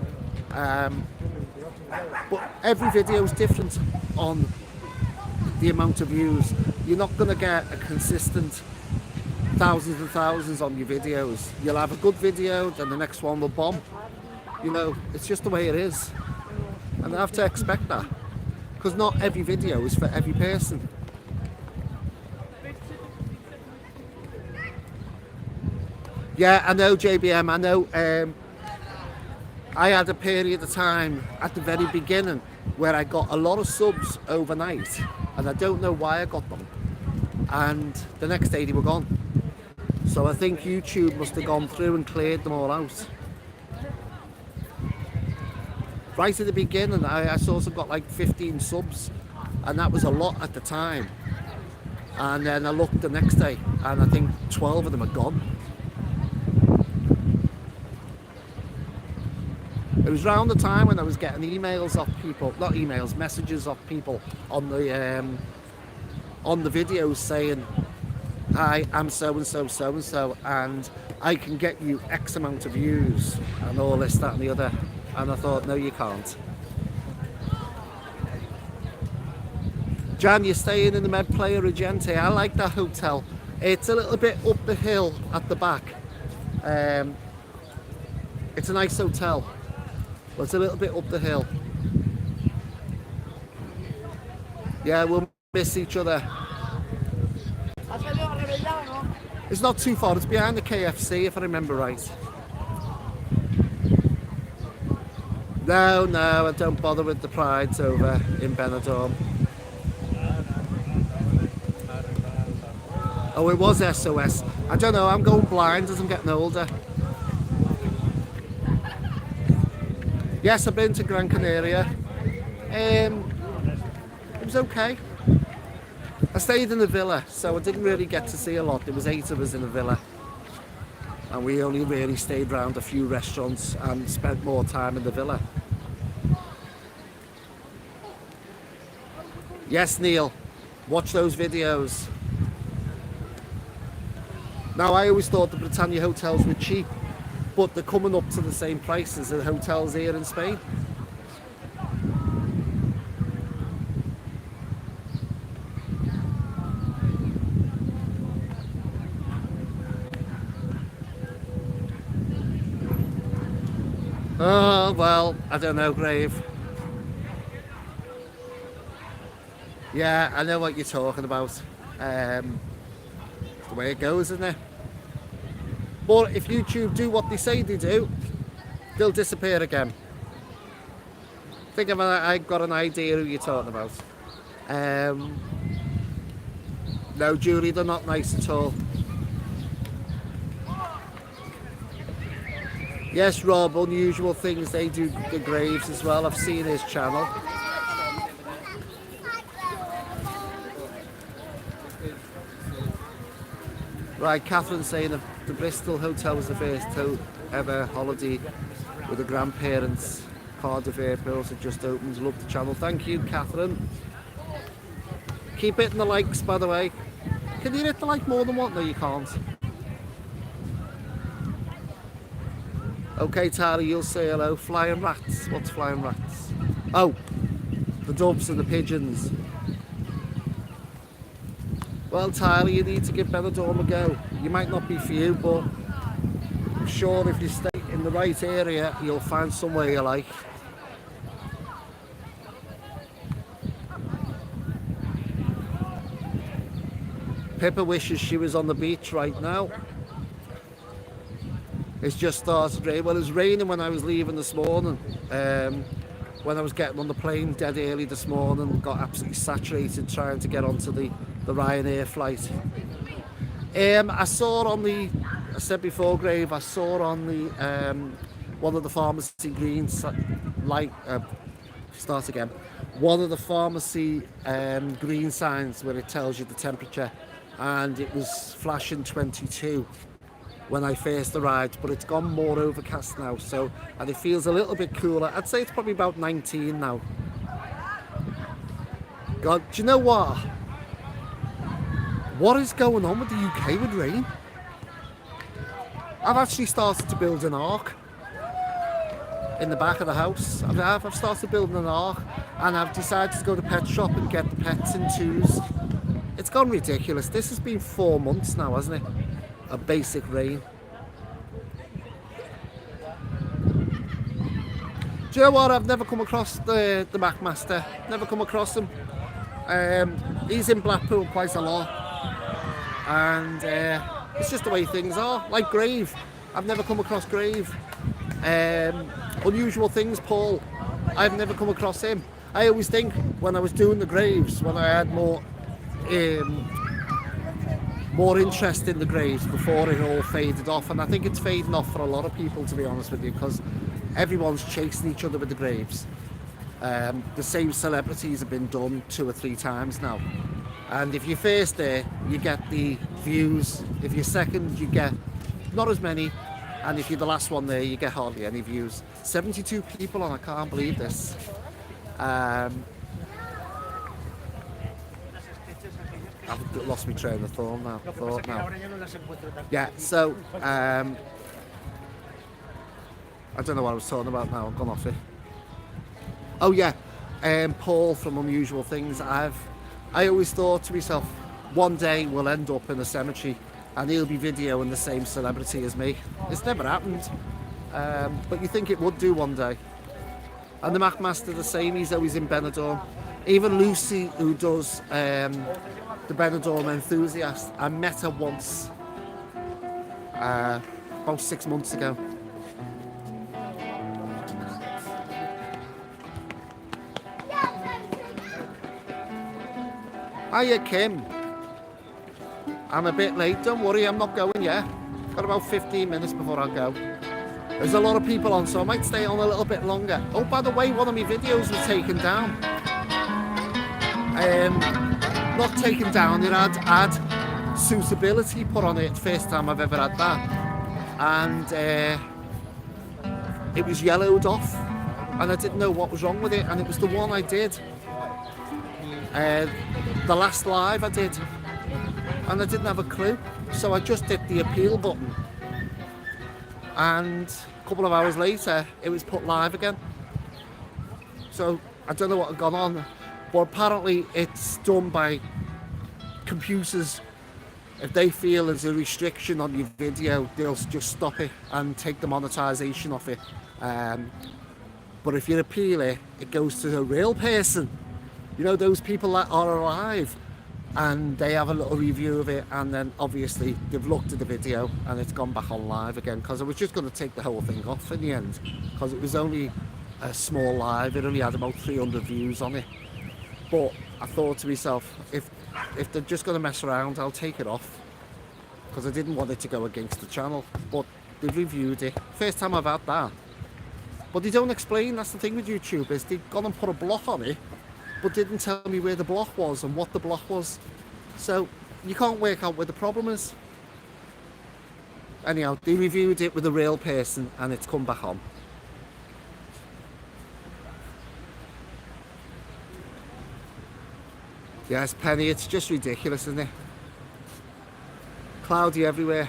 Speaker 1: But every video is different on the amount of views. You're not going to get a consistent thousands and thousands on your videos. You'll have a good video, then the next one will bomb. You know, it's just the way it is. And I have to expect that. Because not every video is for every person. Yeah, I know, JBM, I know. I had a period of time at the very beginning where I got a lot of subs overnight, and I don't know why I got them. And the next day they were gone. So I think YouTube must have gone through and cleared them all out. Right at the beginning, I sort of got like 15 subs, and that was a lot at the time. And then I looked the next day, and I think 12 of them are gone. It was around the time when I was getting emails off people, not emails, messages off people on the videos saying, "Hi, I'm so and so, so and so, and I can get you X amount of views," and all this, that, and the other. And I thought, no, you can't. Jan, you're staying in the Med Playa Regente. I like that hotel. It's a little bit up the hill at the back. It's a nice hotel. But it's a little bit up the hill. Yeah, we'll miss each other. It's not too far. It's behind the KFC, if I remember right. No, I don't bother with the prides over in Benidorm. Oh, it was SOS. I don't know, I'm going blind as I'm getting older. Yes, I've been to Gran Canaria. It was okay. I stayed in the villa, so I didn't really get to see a lot. There was 8 of us in the villa. And we only really stayed around a few restaurants and spent more time in the villa. Yes, Neil, watch those videos. Now, I always thought the Britannia hotels were cheap, but they're coming up to the same price as the hotels here in Spain. Oh, well, I don't know, Grave. Yeah, I know what you're talking about. The way it goes, isn't it? But if YouTube do what they say they do, they'll disappear again. I've got an idea who you're talking about. No, Julie, they're not nice at all. Yes, Rob, Unusual Things, they do the graves as well. I've seen his channel. Right, Catherine saying that the Bristol hotel was the first ever holiday with the grandparents. Cardiff Airport had just opened. Love the channel. Thank you, Catherine. Keep hitting the likes, by the way. Can you hit the like more than one? No, you can't. Okay, Tara, you'll say hello. Flying rats. What's flying rats? Oh, the doves and the pigeons. Well, Tyler, you need to give Benidorm a go. You might not be for you, but I'm sure if you stay in the right area, you'll find somewhere you like. Pippa wishes she was on the beach right now. It's just started raining. Well, it was raining when I was leaving this morning. When I was getting on the plane dead early this morning, got absolutely saturated trying to get onto the Ryanair flight. I saw on the, I said before, Grave, I saw on the one of the pharmacy greens, start again. One of the pharmacy green signs where it tells you the temperature, and it was flashing 22 when I first arrived, but it's gone more overcast now, so, and it feels a little bit cooler. I'd say it's probably about 19 now. God, do you know what? What is going on with the UK with rain? I've actually started to build an ark in the back of the house. I've started building an ark, and I've decided to go to the pet shop and get the pets in twos. It's gone ridiculous. This has been 4 months now, hasn't it? A basic rain. Do you know what? I've never come across the Macmaster. Never come across him. He's in Blackpool quite a lot, and it's just the way things are. Like Grave, I've never come across Grave. Unusual Things, Paul, I've never come across him. I always think when I was doing the Graves, when I had more interest in the Graves before it all faded off, and I think it's fading off for a lot of people, to be honest with you, because everyone's chasing each other with the Graves. The same celebrities have been done 2 or 3 times now, and if you're first there, you get the views. If you're second, you get not as many, and if you're the last one there, you get hardly any views. 72 people on, I can't believe this. I've lost my train of thought now. Yeah, so I don't know what I was talking about now. I've gone off it. Oh yeah, Paul from Unusual Things. I always thought to myself, one day we'll end up in a cemetery and he'll be videoing the same celebrity as me. It's never happened, but you think it would do one day. And the Macmaster the same. He's always in Benidorm. Even Lucy, who does the Benidorm Enthusiast, I met her once about 6 months ago. Hiya, Kim. I'm a bit late, don't worry, I'm not going yet. Got about 15 minutes before I go. There's a lot of people on, so I might stay on a little bit longer. Oh, by the way, one of my videos was taken down. Not taken down, it had suitability put on it. First time I've ever had that. And it was yellowed off, and I didn't know what was wrong with it, and it was the one I did. The last live I did, and I didn't have a clue, so I just hit the appeal button, and a couple of hours later it was put live again. So I don't know what had gone on, but apparently it's done by computers. If they feel there's a restriction on your video, they'll just stop it and take the monetization off it. But if you appeal it, it goes to a real person. You know, those people that are alive, and they have a little review of it, and then obviously they've looked at the video and it's gone back on live again, because I was just going to take the whole thing off in the end, because it was only a small live. It only had about 300 views on it. But I thought to myself, if they're just going to mess around, I'll take it off, because I didn't want it to go against the channel. But they've reviewed it. First time I've had that. But they don't explain. That's the thing with YouTube, is they've gone and put a block on it, but didn't tell me where the block was and what the block was. So you can't work out where the problem is. Anyhow, they reviewed it with a real person and it's come back on. Yes, Penny, it's just ridiculous, isn't it? Cloudy everywhere.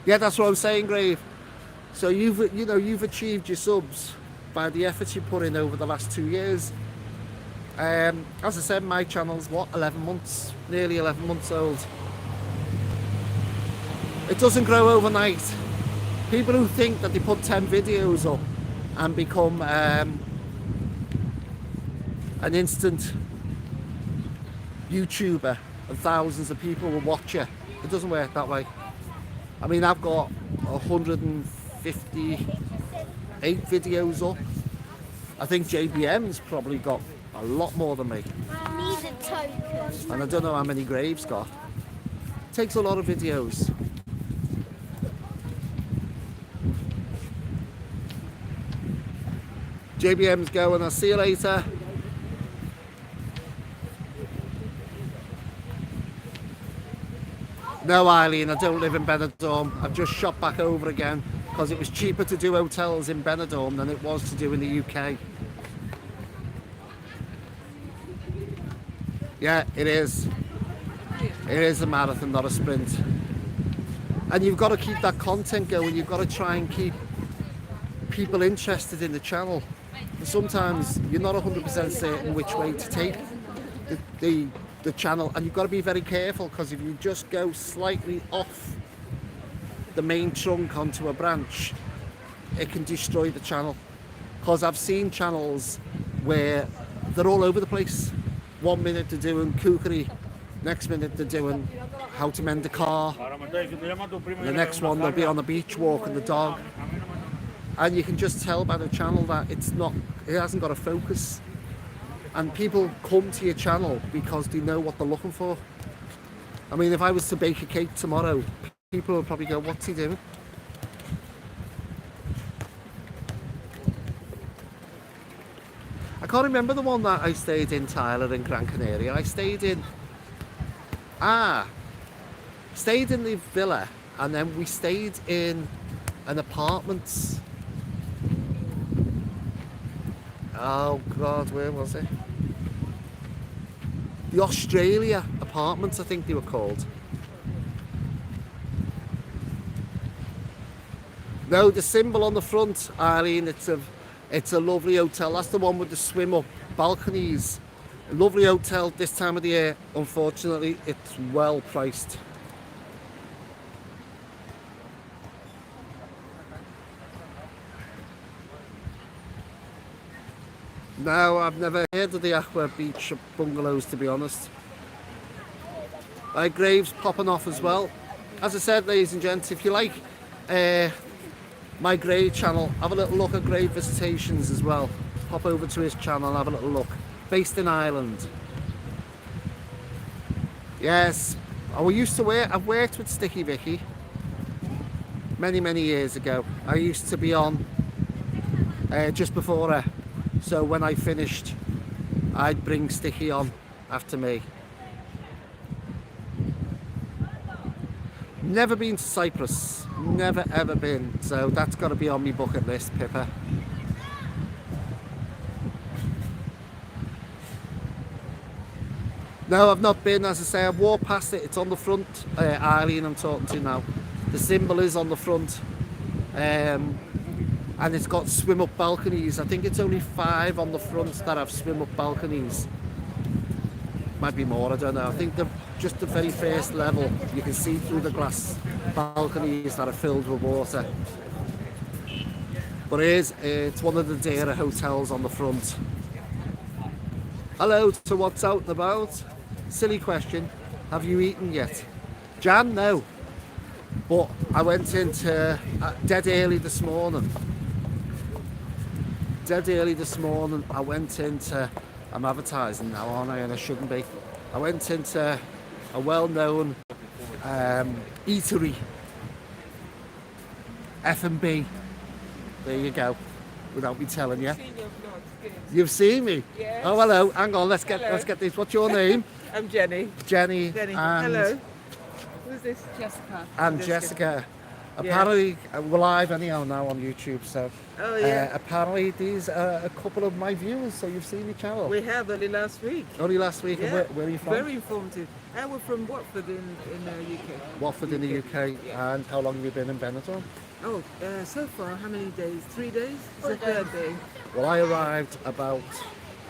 Speaker 1: Yeah, that's what I'm saying, Grave. So you've achieved your subs by the effort you put in over the last 2 years. As I said, my channel's what, 11 months, nearly 11 months old. It doesn't grow overnight. People who think that they put 10 videos up and become an instant YouTuber and thousands of people will watch you, it doesn't work that way. I mean, I've got 158 videos up. I think JBM's probably got a lot more than me.
Speaker 2: I need a token.
Speaker 1: And I don't know how many Graves got. It takes a lot of videos. JBM's going, I'll see you later. No, Eileen, I don't live in Benidorm. I've just shot back over again because it was cheaper to do hotels in Benidorm than it was to do in the UK. Yeah, it is. It is a marathon, not a sprint. And you've got to keep that content going. You've got to try and keep people interested in the channel. And sometimes you're not 100% certain which way to take the channel, and you've got to be very careful, because if you just go slightly off the main trunk onto a branch, it can destroy the channel. Because I've seen channels where they're all over the place. 1 minute they're doing cookery, next minute they're doing how to mend a car, the next one they'll be on the beach walking the dog, and you can just tell by the channel that it hasn't got a focus. And people come to your channel because they know what they're looking for. I mean, if I was to bake a cake tomorrow, people would probably go, what's he doing? I can't remember the one that I stayed in, Tyler, in Gran Canaria. I stayed in the villa, and then we stayed in an apartment. Oh God, where was it? The Australia Apartments, I think they were called. No, the symbol on the front, Eileen, it's a lovely hotel. That's the one with the swim up balconies. A lovely hotel this time of the year. Unfortunately, it's well priced. No, I've never heard of the Aqua Beach bungalows, to be honest. Graves popping off as well. As I said, ladies and gents, if you like my Grave channel, have a little look at Grave Visitations as well. Pop over to his channel and have a little look. Based in Ireland. Yes, I've worked with Sticky Vicky many, many years ago. I used to be on just before her. So when I finished, I'd bring Sticky on after me. Never been to Cyprus, never ever been, so that's got to be on my bucket list, Pippa. No, I've not been, as I say, I've walked past it, it's on the front, Eileen I'm talking to now. The symbol is on the front. And it's got swim up balconies. I think it's only 5 on the front that have swim up balconies. Might be more, I don't know. I think just the very first level, you can see through the glass balconies that are filled with water. But it's one of the dearer hotels on the front. Hello to what's out and about. Silly question, have you eaten yet? Jan, no. But I went into dead early this morning. I went into, I'm advertising now, aren't I? And I shouldn't be. I went into a well-known eatery, F&B. There you go, without me telling you. You've seen me?
Speaker 3: Yes.
Speaker 1: Oh, hello. Hang on, let's get this. What's your name?
Speaker 3: I'm Jenny.
Speaker 1: Jenny.
Speaker 3: Jenny.
Speaker 1: And
Speaker 3: Hello. Who's this? Jessica.
Speaker 1: And Jessica. Apparently, we're live anyhow now on YouTube, so
Speaker 3: Oh, yeah.
Speaker 1: apparently these are a couple of my viewers, so you've seen the channel.
Speaker 3: We have only last week.
Speaker 1: Only last week, and
Speaker 3: Yeah.
Speaker 1: where are you from?
Speaker 3: Very informative. And we're from Watford in the UK.
Speaker 1: Watford in the UK,
Speaker 3: Yeah.
Speaker 1: and how long have you been in Benidorm?
Speaker 3: Oh, so far, how many days? 3 days? It's the third day.
Speaker 1: Well, I arrived about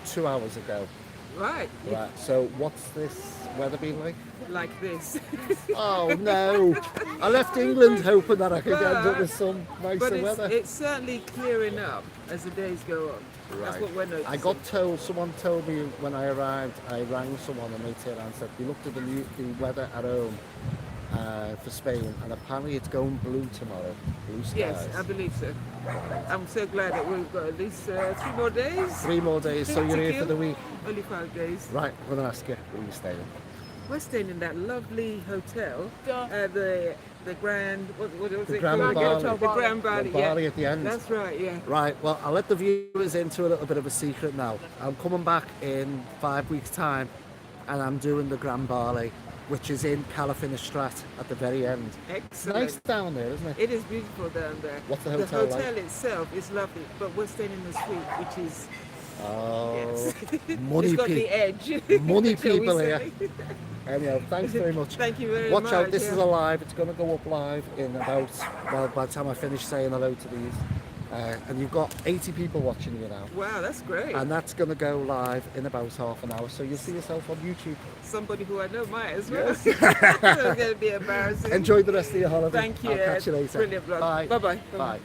Speaker 1: 2 hours ago.
Speaker 3: Right.
Speaker 1: Right, so what's this weather been like?
Speaker 3: Like this.
Speaker 1: Oh no! I left England hoping that I could end up with some nicer
Speaker 3: But
Speaker 1: weather.
Speaker 3: it's certainly clearing up as the days go on. That's what we're noticing.
Speaker 1: I got told, someone told me when I arrived, I rang someone and they turned around and said, we looked at the weather at home for Spain, and apparently it's going blue tomorrow, blue skies.
Speaker 3: Yes, I believe so. I'm so glad that we've got at least 3 more days.
Speaker 1: 3 more days, so you're
Speaker 3: To
Speaker 1: here for
Speaker 3: kill.
Speaker 1: the week.
Speaker 3: Only 5 days.
Speaker 1: Right, I'm going to ask you, where are you staying?
Speaker 3: We're staying in that lovely hotel, the Grand, what was
Speaker 1: The
Speaker 3: it
Speaker 1: Grand
Speaker 3: called?
Speaker 1: Bali.
Speaker 3: The Grand Bali,
Speaker 1: The Bali at the end.
Speaker 3: That's right, yeah.
Speaker 1: Right, well, I'll let the viewers into a little bit of a secret now. I'm coming back in 5 weeks' time, and I'm doing the Grand Bali, which is in Calafinistrate at the very end. It's
Speaker 3: Excellent.
Speaker 1: nice down there, isn't it?
Speaker 3: It is beautiful down there.
Speaker 1: What's the hotel like?
Speaker 3: The hotel itself is lovely, but we're staying in the suite, which is
Speaker 1: Oh,
Speaker 3: yes.
Speaker 1: money
Speaker 3: It's got the
Speaker 1: people.
Speaker 3: edge.
Speaker 1: Money
Speaker 3: shall we
Speaker 1: people
Speaker 3: say.
Speaker 1: here. Anyhow, thanks very much.
Speaker 3: Thank you very
Speaker 1: Watch
Speaker 3: much.
Speaker 1: out, this
Speaker 3: yeah.
Speaker 1: is a live. It's going to go up live in about, well, by the time I finish saying hello to these. And you've got 80 people watching you now.
Speaker 3: Wow, that's great.
Speaker 1: And that's going to go live in about half an hour. So you'll see yourself on YouTube.
Speaker 3: Somebody who I know might as well.
Speaker 1: Yes.
Speaker 3: It's going to be embarrassing.
Speaker 1: Enjoy the rest of your holiday.
Speaker 3: Thank you.
Speaker 1: I'll catch you later.
Speaker 3: Brilliant vlog.
Speaker 1: Bye.
Speaker 3: Bye-bye.
Speaker 1: Bye.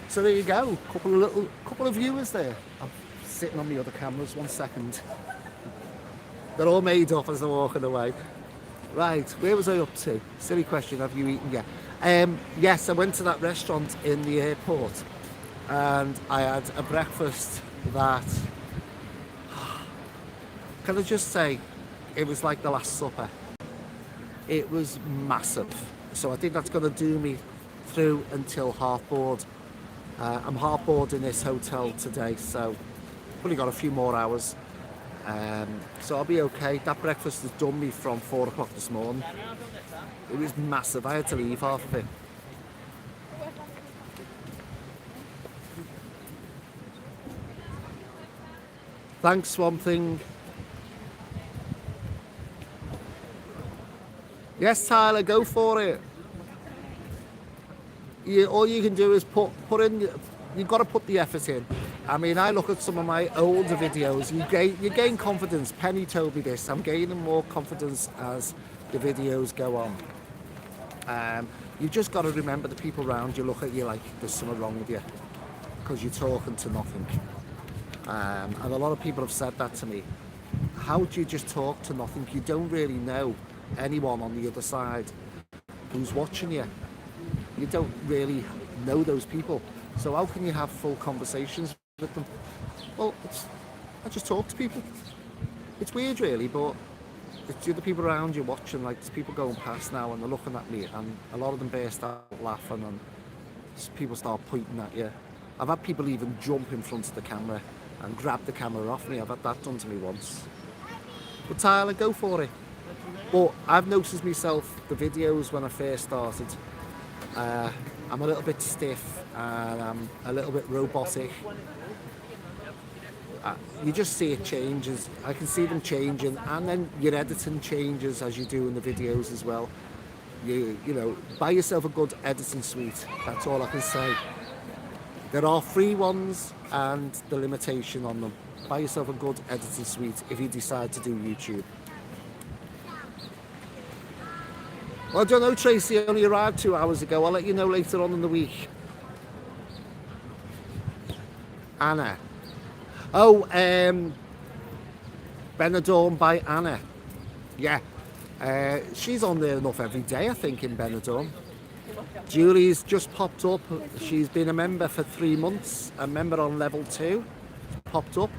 Speaker 1: So there you go. Couple of viewers there. I'm sitting on the other cameras. 1 second. They're all made up as they're walking away. Right, where was I up to? Silly question, have you eaten yet? Yes, I went to that restaurant in the airport and I had a breakfast that, can I just say, it was like the Last Supper. It was massive. So I think that's going to do me through until half board. I'm half board in this hotel today, so probably got a few more hours. So I'll be okay. That breakfast has done me from 4 o'clock this morning. It was massive. I had to leave half of it. Thanks, Swamp Thing. Yes, Tyler, go for it. All you can do is put in. You've got to put the effort in. I mean, I look at some of my older videos. You gain confidence. Penny told me this. I'm gaining more confidence as the videos go on. You've just got to remember the people around you look at you like there's something wrong with you because you're talking to nothing. And a lot of people have said that to me. How do you just talk to nothing? You don't really know anyone on the other side who's watching you. You don't really know those people. So how can you have full conversations with them? Well, I just talk to people. It's weird really, but it's the other people around you watching, like there's people going past now and they're looking at me and a lot of them burst out laughing and people start pointing at you. I've had people even jump in front of the camera and grab the camera off me. I've had that done to me once. But Tyler, go for it. But I've noticed myself, the videos when I first started, I'm a little bit stiff and I'm a little bit robotic. You just see it changes. I can see them changing, and then your editing changes as you do in the videos as well. You know, buy yourself a good editing suite. That's all I can say. There are free ones and the limitation on them. Buy yourself a good editing suite if you decide to do YouTube. Well, I don't know, Tracy, I only arrived 2 hours ago. I'll let you know later on in the week. Anna. Oh, Benidorm by Anna. Yeah. She's on there enough every day, I think, in Benidorm. Julie's just popped up. She's been a member for 3 months. A member on level 2. Popped up.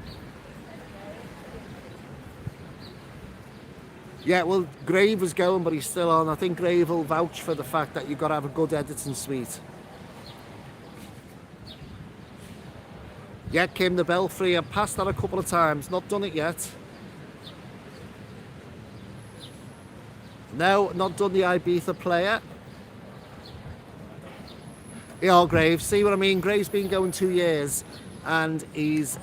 Speaker 1: Yeah, well, Grave was going, but he's still on. I think Grave will vouch for the fact that you've got to have a good editing suite. Yeah, Kim the Belfry. I've passed that a couple of times. Not done it yet. No, not done the Ibiza player. Yeah, Graves. See what I mean? Graves been going 2 years, and he's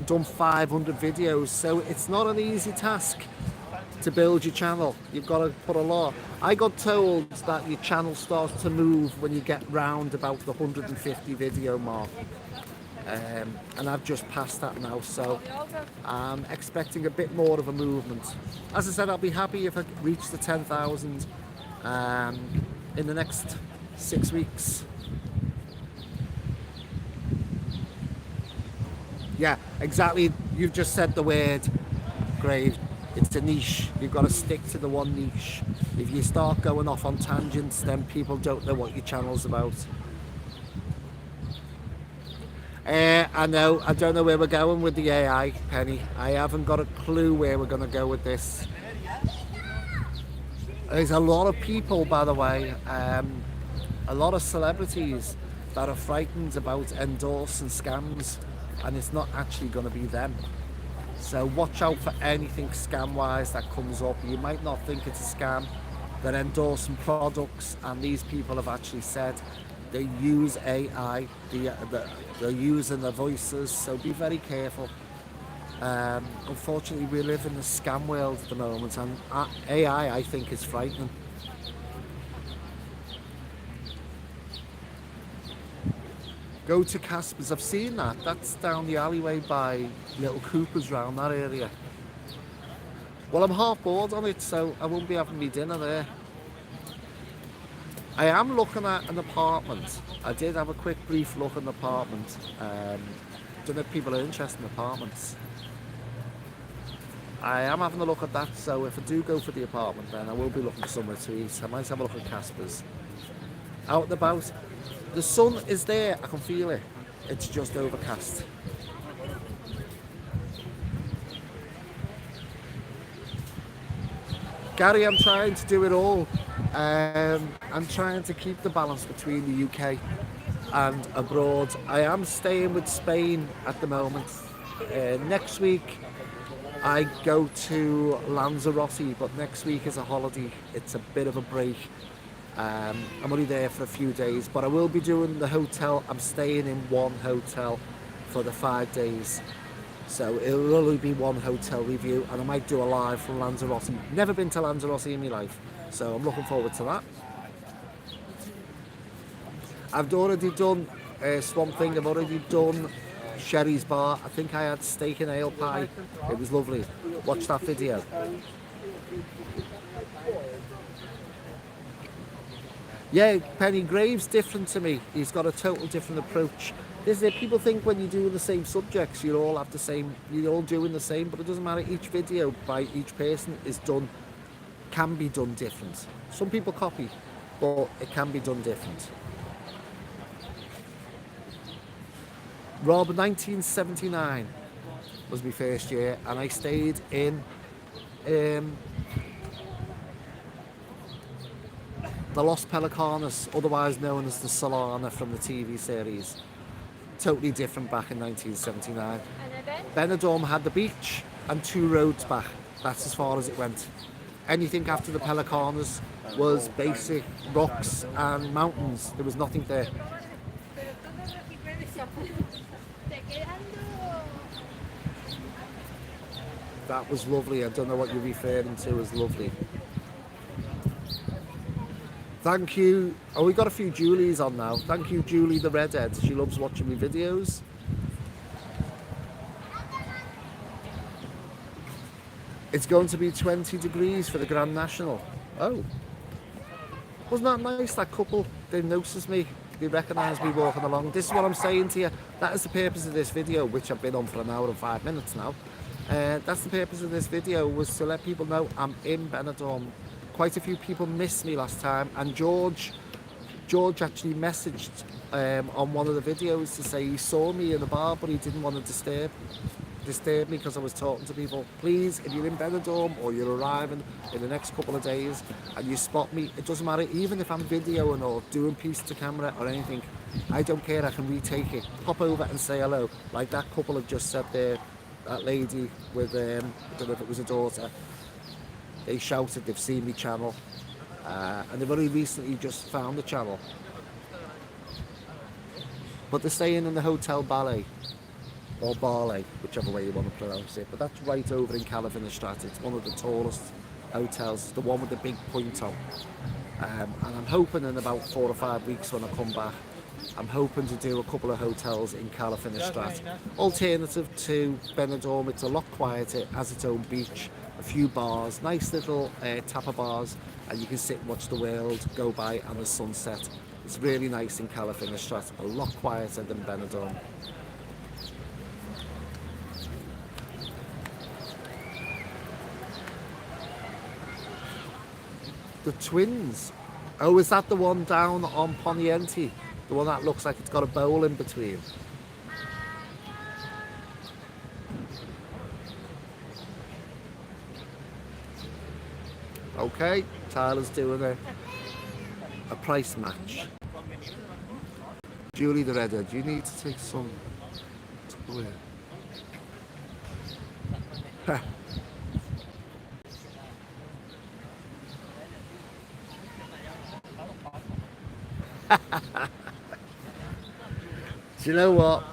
Speaker 1: done 500 videos. So it's not an easy task to build your channel. You've got to put a lot. I got told that your channel starts to move when you get round about the 150 video mark. And I've just passed that now, so I'm expecting a bit more of a movement. As I said, I'll be happy if I reach the 10,000 in the next 6 weeks. Yeah, exactly. You've just said the word, Grave. It's a niche. You've got to stick to the one niche. If you start going off on tangents, then people don't know what your channel's about. I know, I don't know where we're going with the AI, Penny. I haven't got a clue where we're going to go with this. There's a lot of people, by the way, a lot of celebrities that are frightened about endorsing scams, and it's not actually going to be them. So watch out for anything scam-wise that comes up. You might not think it's a scam. They're endorsing products, and these people have actually said they use AI, they're using their voices, so be very careful. Unfortunately, we live in the scam world at the moment, and AI, I think, is frightening. Go to Casper's, I've seen that. That's down the alleyway by Little Cooper's, round that area. Well, I'm half board on it, so I won't be having me dinner there. I am looking at an apartment. I did have a quick brief look at an apartment. Don't know if people are interested in apartments. I am having a look at that, so if I do go for the apartment, then I will be looking for somewhere to eat. I might have a look at Casper's. Out and about. The sun is there, I can feel it. It's just overcast. Gary, I'm trying to do it all. I'm trying to keep the balance between the UK and abroad. I am staying with Spain at the moment. Next week I go to Lanzarote, but next week is a holiday. It's a bit of a break. I'm only there for a few days, but I will be doing the hotel. I'm staying in one hotel for the 5 days. So it'll only be one hotel review, and I might do a live from Lanzarote. Never been to Lanzarote in my life, so I'm looking forward to that. I've already done Swamp Thing, I've already done Sherry's Bar. I think I had steak and ale pie. It was lovely. Watch that video. Yeah, Penny Graves different to me. He's got a total different approach. This is it. People think when you're doing the same subjects, you all have the same, you're all doing the same, but it doesn't matter. Each video by each person is done, can be done different. Some people copy, but it can be done different. Rob, 1979 was my first year, and I stayed in the Los Pelicanos, otherwise known as the Solana from the TV series. Totally different back in 1979. Benidorm had the beach and 2 roads back. That's as far as it went. Anything after the Pelicanos was basic rocks and mountains. There was nothing there. That was lovely. I don't know what you're referring to as lovely. Thank you. Oh, we got a few Julies on now. Thank you, Julie the Redhead. She loves watching my videos. It's going to be 20 degrees for the Grand National. Oh. Wasn't that nice, that couple? They noticed me. They recognise me walking along. This is what I'm saying to you. That is the purpose of this video, which I've been on for an hour and 5 minutes now. That's the purpose of this video, was to let people know I'm in Benidorm. Quite a few people missed me last time, and George actually messaged on one of the videos to say he saw me in the bar, but he didn't want to disturb me because I was talking to people. Please, if you're in Benidorm or you're arriving in the next couple of days and you spot me, it doesn't matter, even if I'm videoing or doing piece to camera or anything, I don't care, I can retake it. Pop over and say hello, like that couple have just said there, that lady with, I don't know if it was a daughter. They shouted they've seen me channel. and they've only recently just found the channel. But they're staying in the Hotel Ballet, or Barley, whichever way you want to pronounce it. But that's right over in Califinistraat. It's one of the tallest hotels, the one with the big point on. And I'm hoping in about 4 or 5 weeks when I come back, I'm hoping to do a couple of hotels in Califinistraat. Alternative to Benidorm, it's a lot quieter, it has its own beach, a few bars, nice little tapa bars, and you can sit and watch the world go by and the sunset. It's really nice in Califinistraat, a lot quieter than Benidorm. The Twins. Oh, is that the one down on Poniente? The one that looks like it's got a bowl in between? Okay, Tyler's doing a price match. Julie the Redhead, you need to take some away. Do you know what?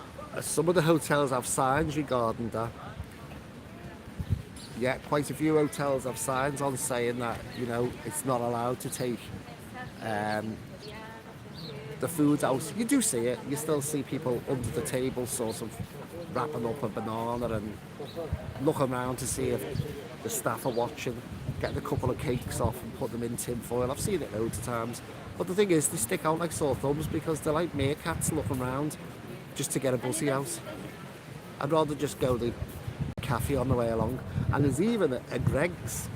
Speaker 1: Some of the hotels have signs regarding that. Yeah, quite a few hotels have signs on saying that, you know, it's not allowed to take the food out. You do see it. You still see people under the table sort of wrapping up a banana and looking around to see if the staff are watching, getting a couple of cakes off and put them in tin foil. I've seen it loads of times. But the thing is, they stick out like sore thumbs because they're like meerkats looking around just to get a buzzy out. I'd rather just go to cafe on the way along. And there's even a Greg's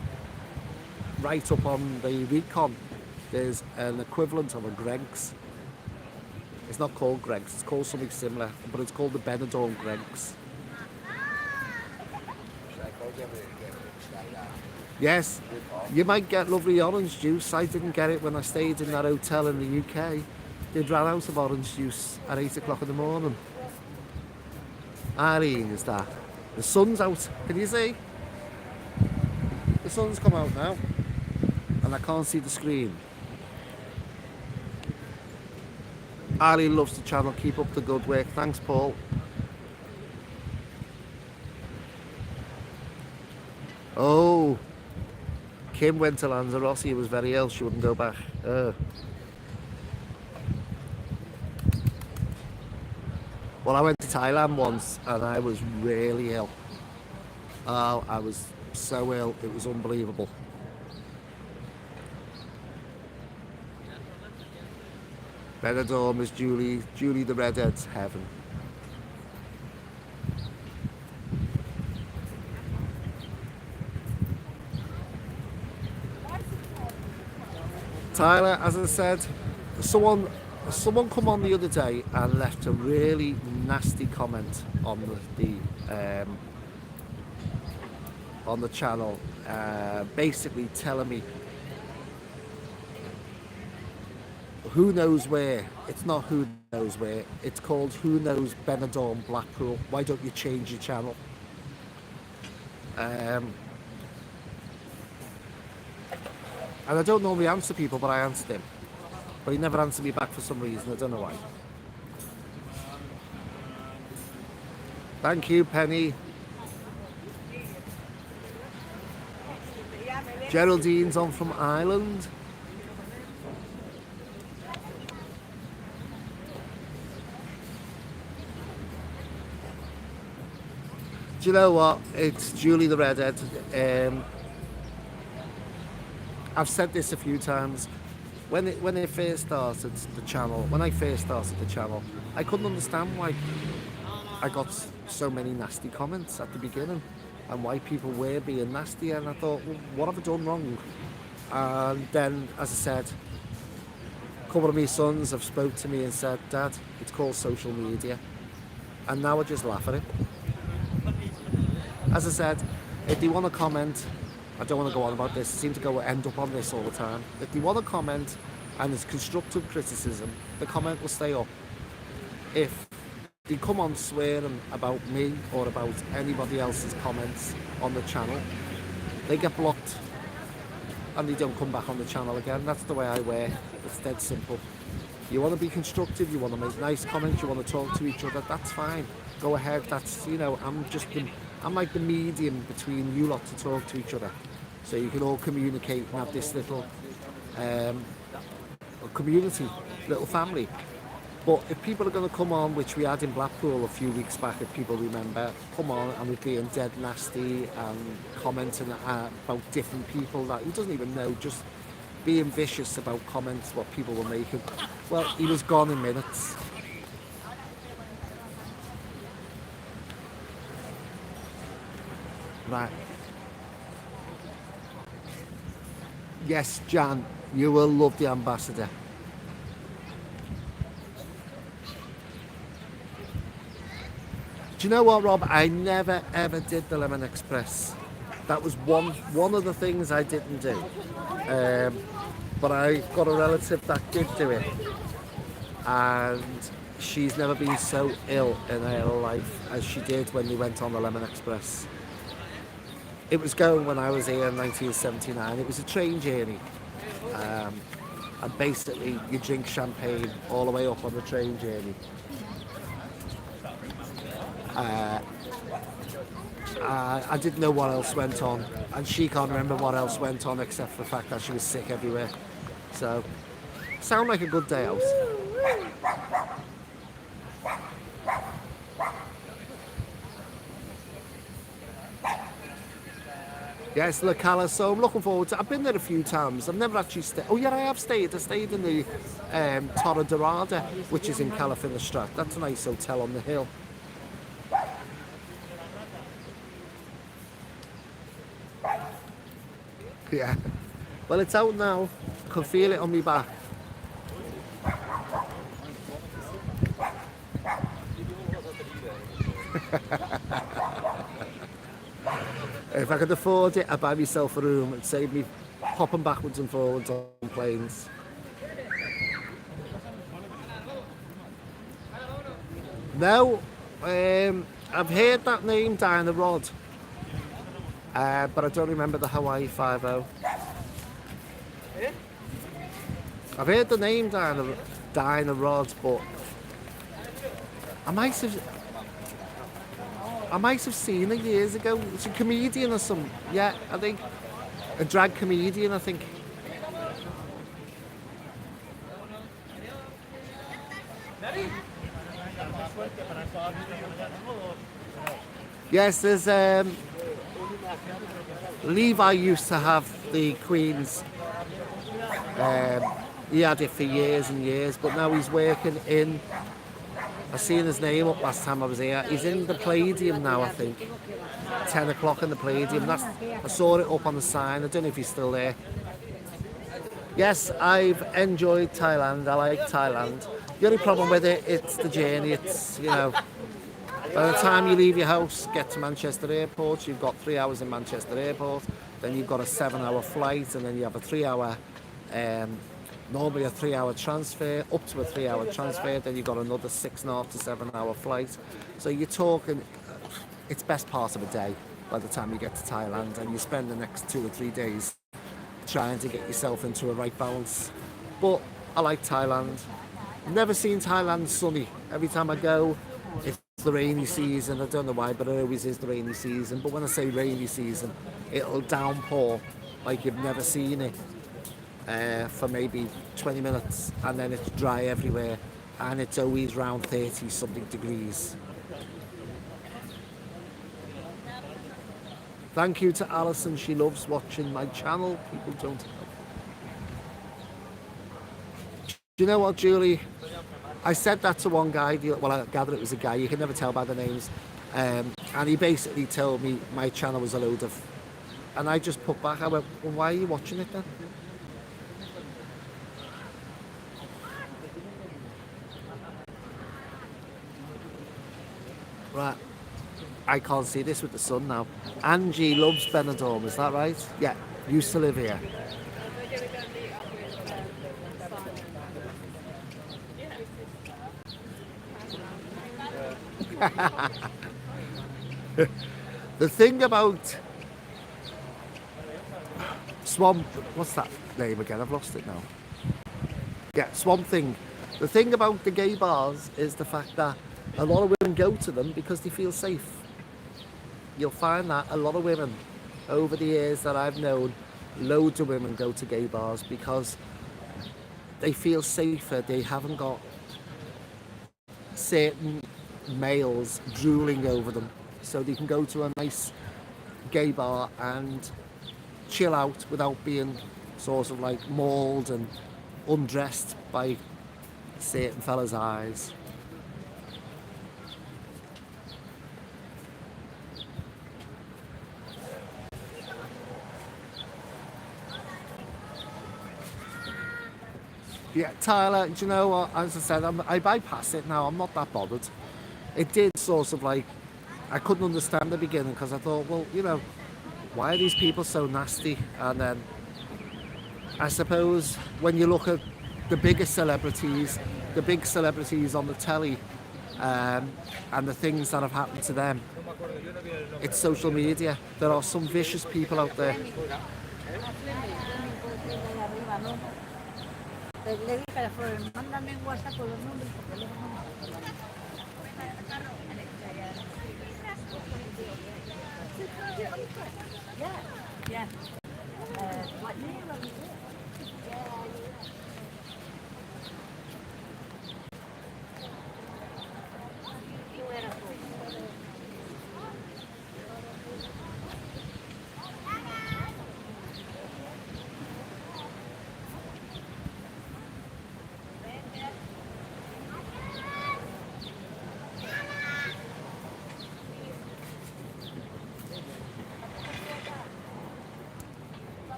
Speaker 1: right up on the Recon. There's an equivalent of a Greg's. It's not called Greg's, it's called something similar, but it's called the Benidorm Greg's. Yes, you might get lovely orange juice. I didn't get it when I stayed in that hotel in the UK. They'd run out of orange juice at 8 o'clock in the morning. Irene, is that? The sun's out, can you see? The sun's come out now, and I can't see the screen. Irene loves the channel, keep up the good work. Thanks, Paul. Oh, Kim went to Lanzarote, he was very ill, she wouldn't go back. Well, I went to Thailand once and I was really ill. Oh, I was so ill, it was unbelievable. Benidorm is Julie the Redhead's heaven. Tyler, as I said, someone come on the other day and left a really nasty comment on the channel, basically telling me who knows where. It's not who knows where, it's called Who Knows Benidorm Blackpool. Why don't you change your channel? And I don't normally answer people, but I answered him. But he never answered me back for some reason, I don't know why. Thank you, Penny. Geraldine's on from Ireland. Do you know what? It's Julie the Redhead. I've said this a few times. When it first started the channel, I couldn't understand why I got so many nasty comments at the beginning and why people were being nasty, and I thought, well, what have I done wrong? And then, as I said, a couple of my sons have spoke to me and said, Dad, it's called social media. And now I just laugh at it. As I said, if they want to comment, I don't want to go on about this, I seem to end up on this all the time. If they want to comment and it's constructive criticism, the comment will stay up. If they come on swearing about me or about anybody else's comments on the channel, they get blocked. and they don't come back on the channel again. That's the way I work. It's dead simple. You want to be constructive, you want to make nice comments, you want to talk to each other, that's fine. Go ahead, that's, you know, I'm like the medium between you lot to talk to each other. So you can all communicate and have this little community, little family. But if people are going to come on, which we had in Blackpool a few weeks back, if people remember, come on and we're being dead nasty and commenting about different people that he doesn't even know, just being vicious about comments, what people were making. Well, he was gone in minutes. Right. Yes, Jan, you will love the ambassador. Do you know what, Rob? I never ever did the Lemon Express. That was one of the things I didn't do. But I got a relative that did do it, and she's never been so ill in her life as she did when we went on the Lemon Express. It was going when I was here in 1979. It was a train journey, and basically you drink champagne all the way up on the train journey. I didn't know what else went on, and she can't remember what else went on except for the fact that she was sick everywhere. So, sound like a good day out. Yes, La Cala, so I'm looking forward to it. I've been there a few times. I've never actually stayed. Oh yeah, I have stayed. I stayed in the Torre Dorada, which is in Calafell. That's a nice hotel on the hill. Yeah. Well, it's out now. I can feel it on my back. If I could afford it, I'd buy myself a room and save me hopping backwards and forwards on planes. No, I've heard that name, Dinah Rod, but I don't remember the Hawaii 5-0. I've heard the name Dinah Rod, but I might have seen her years ago. It's a comedian or something. Yeah, I think. A drag comedian, I think. Yes, there's Levi used to have the Queen's. He had it for years and years, but now he's working in. I seen his name up last time I was here. He's in the Palladium now, I think. 10 o'clock in the Palladium. I saw it up on the sign. I don't know if he's still there. Yes, I've enjoyed Thailand. I like Thailand. The only problem with it, it's the journey. It's, you know, by the time you leave your house, get to Manchester Airport, you've got 3 hours in Manchester Airport, then you've got a 7-hour flight, and then you have a 3-hour normally a 3-hour transfer, up to a 3-hour transfer, then you've got another 6.5 to 7-hour flight. So you're talking, it's best part of a day by the time you get to Thailand, and you spend the next 2 or 3 days trying to get yourself into a right balance. But I like Thailand. Never seen Thailand sunny. Every time I go, it's the rainy season. I don't know why, but it always is the rainy season. But when I say rainy season, it'll downpour like you've never seen it. For maybe 20 minutes, and then it's dry everywhere, and it's always around 30 something degrees. Thank you to Alison, she loves watching my channel. People don't know. Do you know what, Julie? I said that to one guy, well, I gather it was a guy, you can never tell by the names, and he basically told me my channel was a load of, and I just put back, I went, well, why are you watching it then? Right, I can't see this with the sun now. Angie loves Benidorm, is that right? Yeah, used to live here. The thing about Swamp, what's that name again? I've lost it now. Yeah, Swamp Thing. The thing about the gay bars is the fact that a lot of women go to them because they feel safe. You'll find that a lot of women, over the years that I've known, loads of women go to gay bars because they feel safer. They haven't got certain males drooling over them. So they can go to a nice gay bar and chill out without being sort of like mauled and undressed by certain fellas' eyes. Yeah, Tyler, do you know what? As I said, I bypass it now. I'm not that bothered. It did sort of like, I couldn't understand the beginning because I thought, well, you know, why are these people so nasty? And then I suppose when you look at the biggest celebrities, the big celebrities on the telly, and the things that have happened to them, it's social media. There are some vicious people out there.
Speaker 4: Yeah.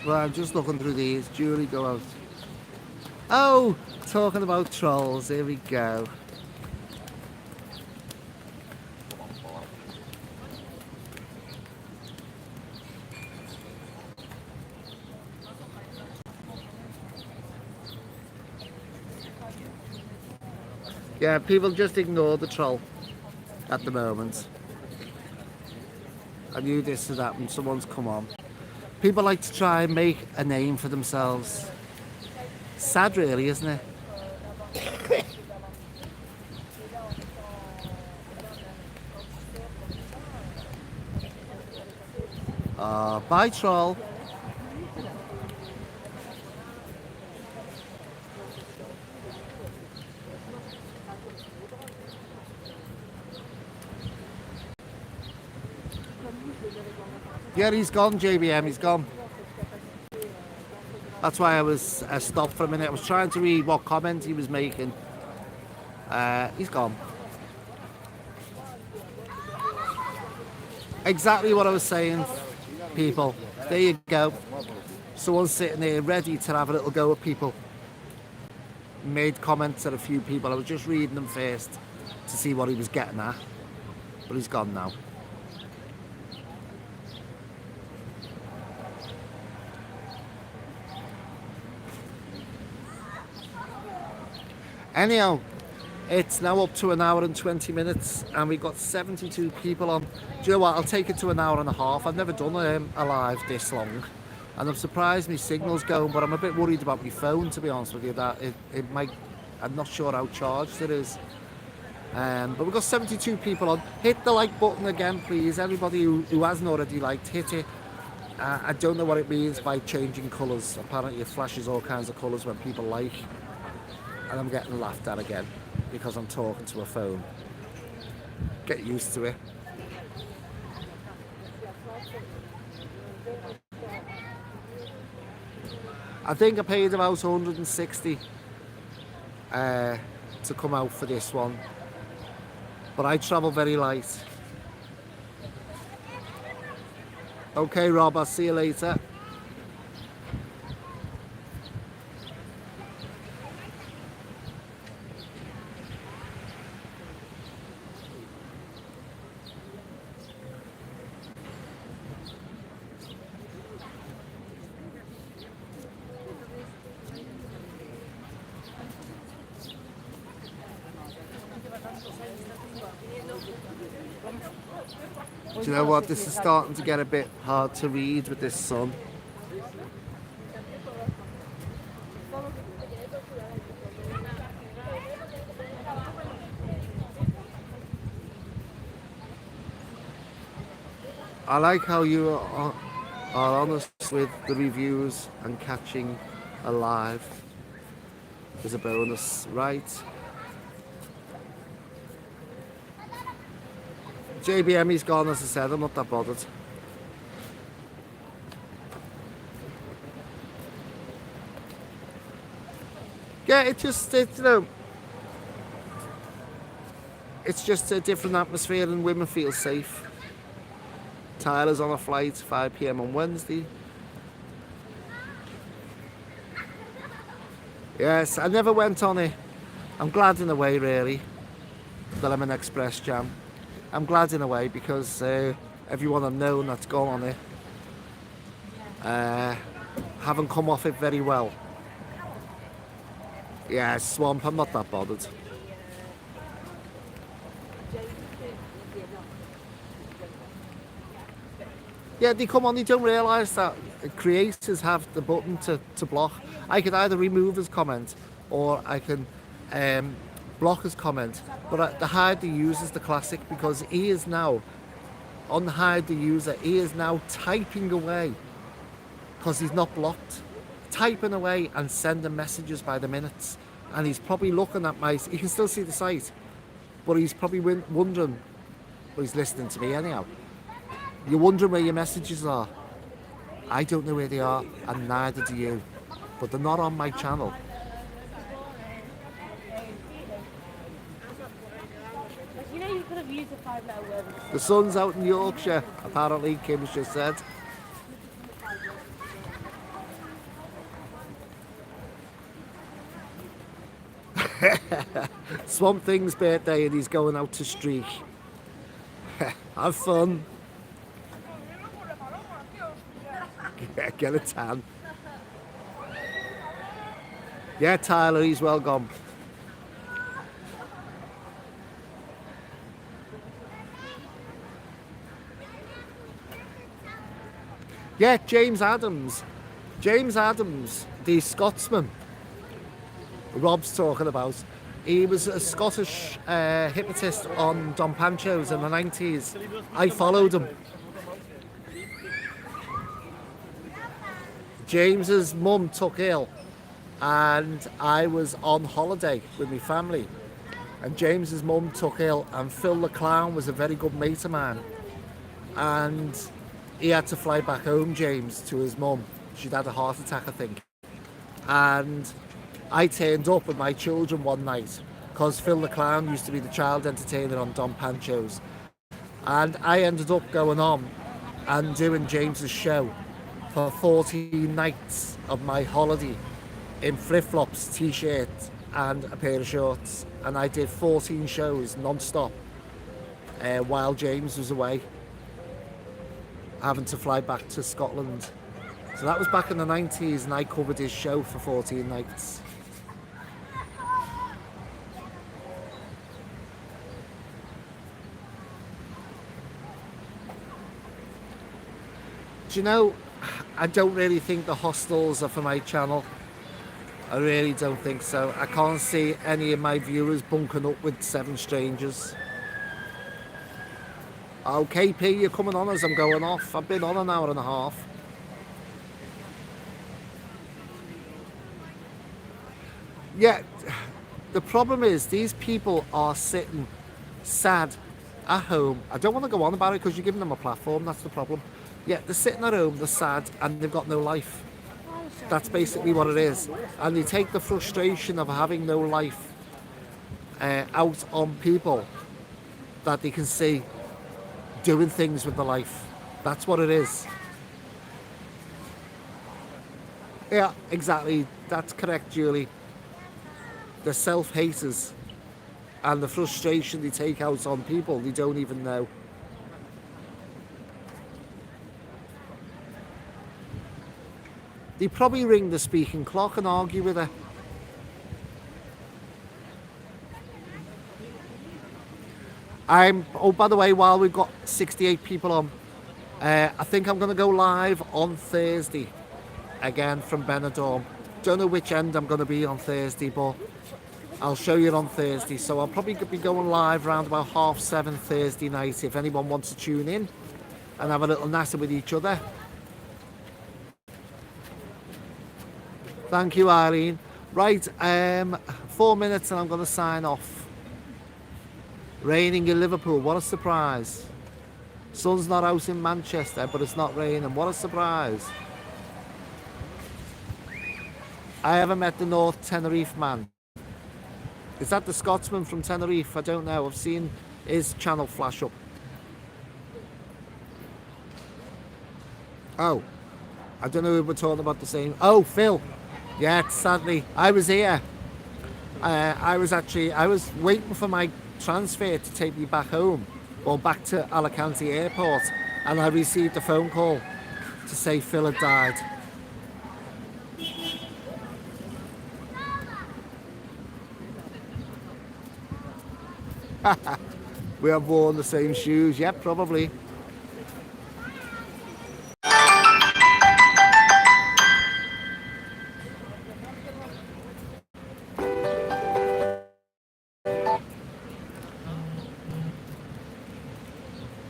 Speaker 1: Well, I'm just looking through these. Julie, go out. Oh, talking about trolls. Here we go. Yeah, people just ignore the troll at the moment. I knew this would happen. Someone's come on. People like to try and make a name for themselves. Sad, really, isn't it? Bye, troll. Yeah, he's gone, JBM, he's gone. That's why I was stopped for a minute. I was trying to read what comment he was making. He's gone. Exactly what I was saying, people. There you go. Someone's sitting there ready to have a little go at people. Made comments at a few people. I was just reading them first to see what he was getting at. But he's gone now. Anyhow, it's now up to an hour and 20 minutes and we've got 72 people on. Do you know what? I'll take it to an hour and a half. I've never done a live this long. And I'm surprised my signal's going, but I'm a bit worried about my phone, to be honest with you, that it might, I'm not sure how charged it is. But we've got 72 people on. Hit the like button again, please. Everybody who hasn't already liked, hit it. I don't know what it means by changing colours. Apparently it flashes all kinds of colours when people like. And I'm getting laughed at again because I'm talking to a phone. Get used to it. I think I paid about 160 to come out for this one. But I travel very light. Okay, Rob, I'll see you later. Do you know what? This is starting to get a bit hard to read with this sun. I like how you are honest with the reviews and catching alive. There's a bonus, right? JBME's gone, as I said, I'm not that bothered. Yeah, it's just a different atmosphere and women feel safe. Tyler's on a flight, 5 p.m. on Wednesday. Yes, I never went on it. I'm glad in a way, really, that I'm an Express Jam. I'm glad in a way because everyone I've known that's gone on it haven't come off it very well. Yeah, Swamp, I'm not that bothered. Yeah, they come on, they don't realise that creators have the button to block. I could either remove his comment or I can block his comment. But the hide the user is the classic because he is now, on hide the user, he is now typing away because he's not blocked. Typing away and sending messages by the minutes. And he's probably looking at he can still see the site, but he's probably wondering, well, he's listening to me anyhow. You're wondering where your messages are. I don't know where they are, and neither do you. But they're not on my channel.
Speaker 2: You know you could have used a 5-letter word.
Speaker 1: The sun's out in Yorkshire, apparently, Kim's just said. Swamp Thing's birthday and he's going out to streak. Have fun. Get a tan. Yeah, Tyler, he's well gone. Yeah, James Adams. James Adams, the Scotsman Rob's talking about. He was a Scottish hypnotist on Don Pancho's in the 90s. I followed him. James's mum took ill and I was on holiday with my family and James's mum took ill and Phil the Clown was a very good mate of mine and he had to fly back home, James, to his mum. She'd had a heart attack, I think. And I turned up with my children one night because Phil the Clown used to be the child entertainer on Don Pancho's. And I ended up going on and doing James's show for 14 nights of my holiday in flip-flops, t-shirt and a pair of shorts. And I did 14 shows non-stop while James was away, having to fly back to Scotland. So that was back in the 90s and I covered his show for 14 nights. Do you know, I don't really think the hostels are for my channel. I really don't think so. I can't see any of my viewers bunking up with 7 strangers. Oh, KP, you're coming on as I'm going off. I've been on an hour and a half. Yeah, the problem is these people are sitting sad at home. I don't want to go on about it because you're giving them a platform, that's the problem. Yeah, they're sitting at home, they're sad, and they've got no life. That's basically what it is. And they take the frustration of having no life out on people that they can see doing things with their life. That's what it is. Yeah, exactly. That's correct, Julie. They're self-haters. And the frustration they take out on people they don't even know. They probably ring the speaking clock and argue with her. Oh, by the way, while we've got 68 people on, I think I'm going to go live on Thursday again from Benidorm. Don't know which end I'm going to be on Thursday, but I'll show you on Thursday. So I'll probably be going live around about 7:30 Thursday night if anyone wants to tune in and have a little natter with each other. Thank you, Irene. Right, 4 minutes and I'm going to sign off. Raining in Liverpool, what a surprise. Sun's not out in Manchester, but it's not raining. What a surprise. I haven't met the North Tenerife man. Is that the Scotsman from Tenerife? I don't know. I've seen his channel flash up. Oh, I don't know if we're talking about the same. Oh, Phil. Yeah, sadly, I was here. I was waiting for my transfer to take me back home, or back to Alicante airport, and I received a phone call to say Phil had died. We have worn the same shoes. Yep, probably.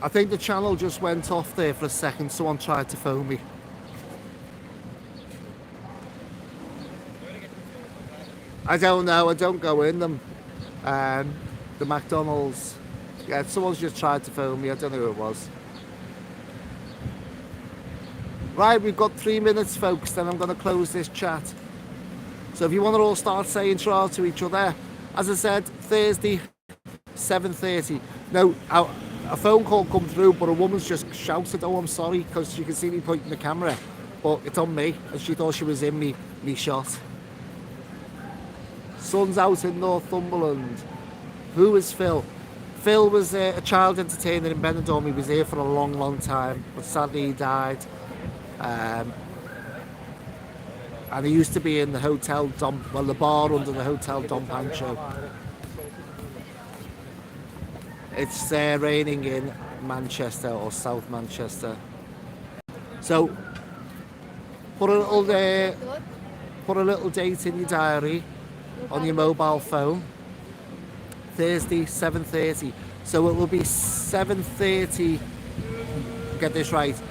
Speaker 1: I think the channel just went off there for a second. Someone tried to phone me. I don't know. I don't go in them. The McDonald's. Yeah, someone's just tried to phone me. I don't know who it was. Right, we've got 3 minutes, folks. Then I'm going to close this chat. So if you want to all start saying ciao to each other, as I said, Thursday, 7:30. No, a phone call come through, but a woman's just shouted, "Oh, I'm sorry," because she can see me pointing the camera, but it's on me, and she thought she was in me shot. Sun's out in Northumberland. Who is Phil? Phil was a child entertainer in Benidorm. He was here for a long, long time, but sadly he died. And he used to be in the hotel the bar under the Hotel Dom Pancho. It's raining in Manchester or South Manchester. So put a little date in your diary on your mobile phone. Thursday, 7:30. So it will be 7:30. Get this right.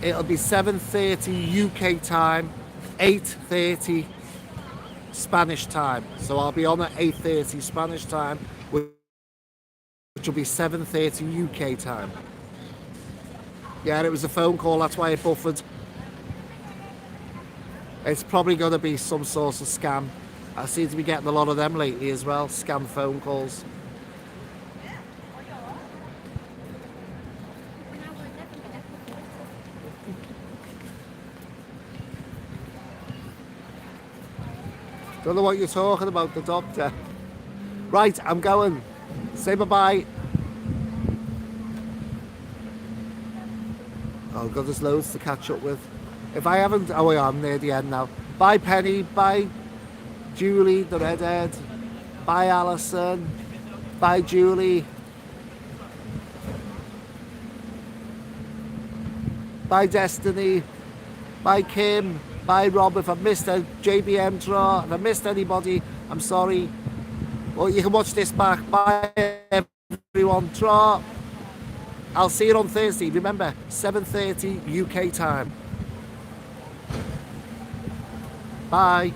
Speaker 1: It'll be 7:30 UK time, 8:30 Spanish time. So I'll be on at 8:30 Spanish time, which will be 7:30 UK time. Yeah, it was a phone call, that's why it buffered. It's probably going to be some sort of scam. I seem to be getting a lot of them lately as well, scam phone calls. Don't know what you're talking about, the doctor. Right, I'm going. Say bye-bye. Oh God, there's loads to catch up with. If I haven't, oh yeah, I'm near the end now. Bye Penny, bye Julie, the redhead. Bye Alison, bye Julie. Bye Destiny, bye Kim, bye Rob. If I've missed a JBM draw, if I missed anybody, I'm sorry. Well, you can watch this back. Bye everyone, draw. I'll see you on Thursday. Remember, 7:30 UK time. Bye.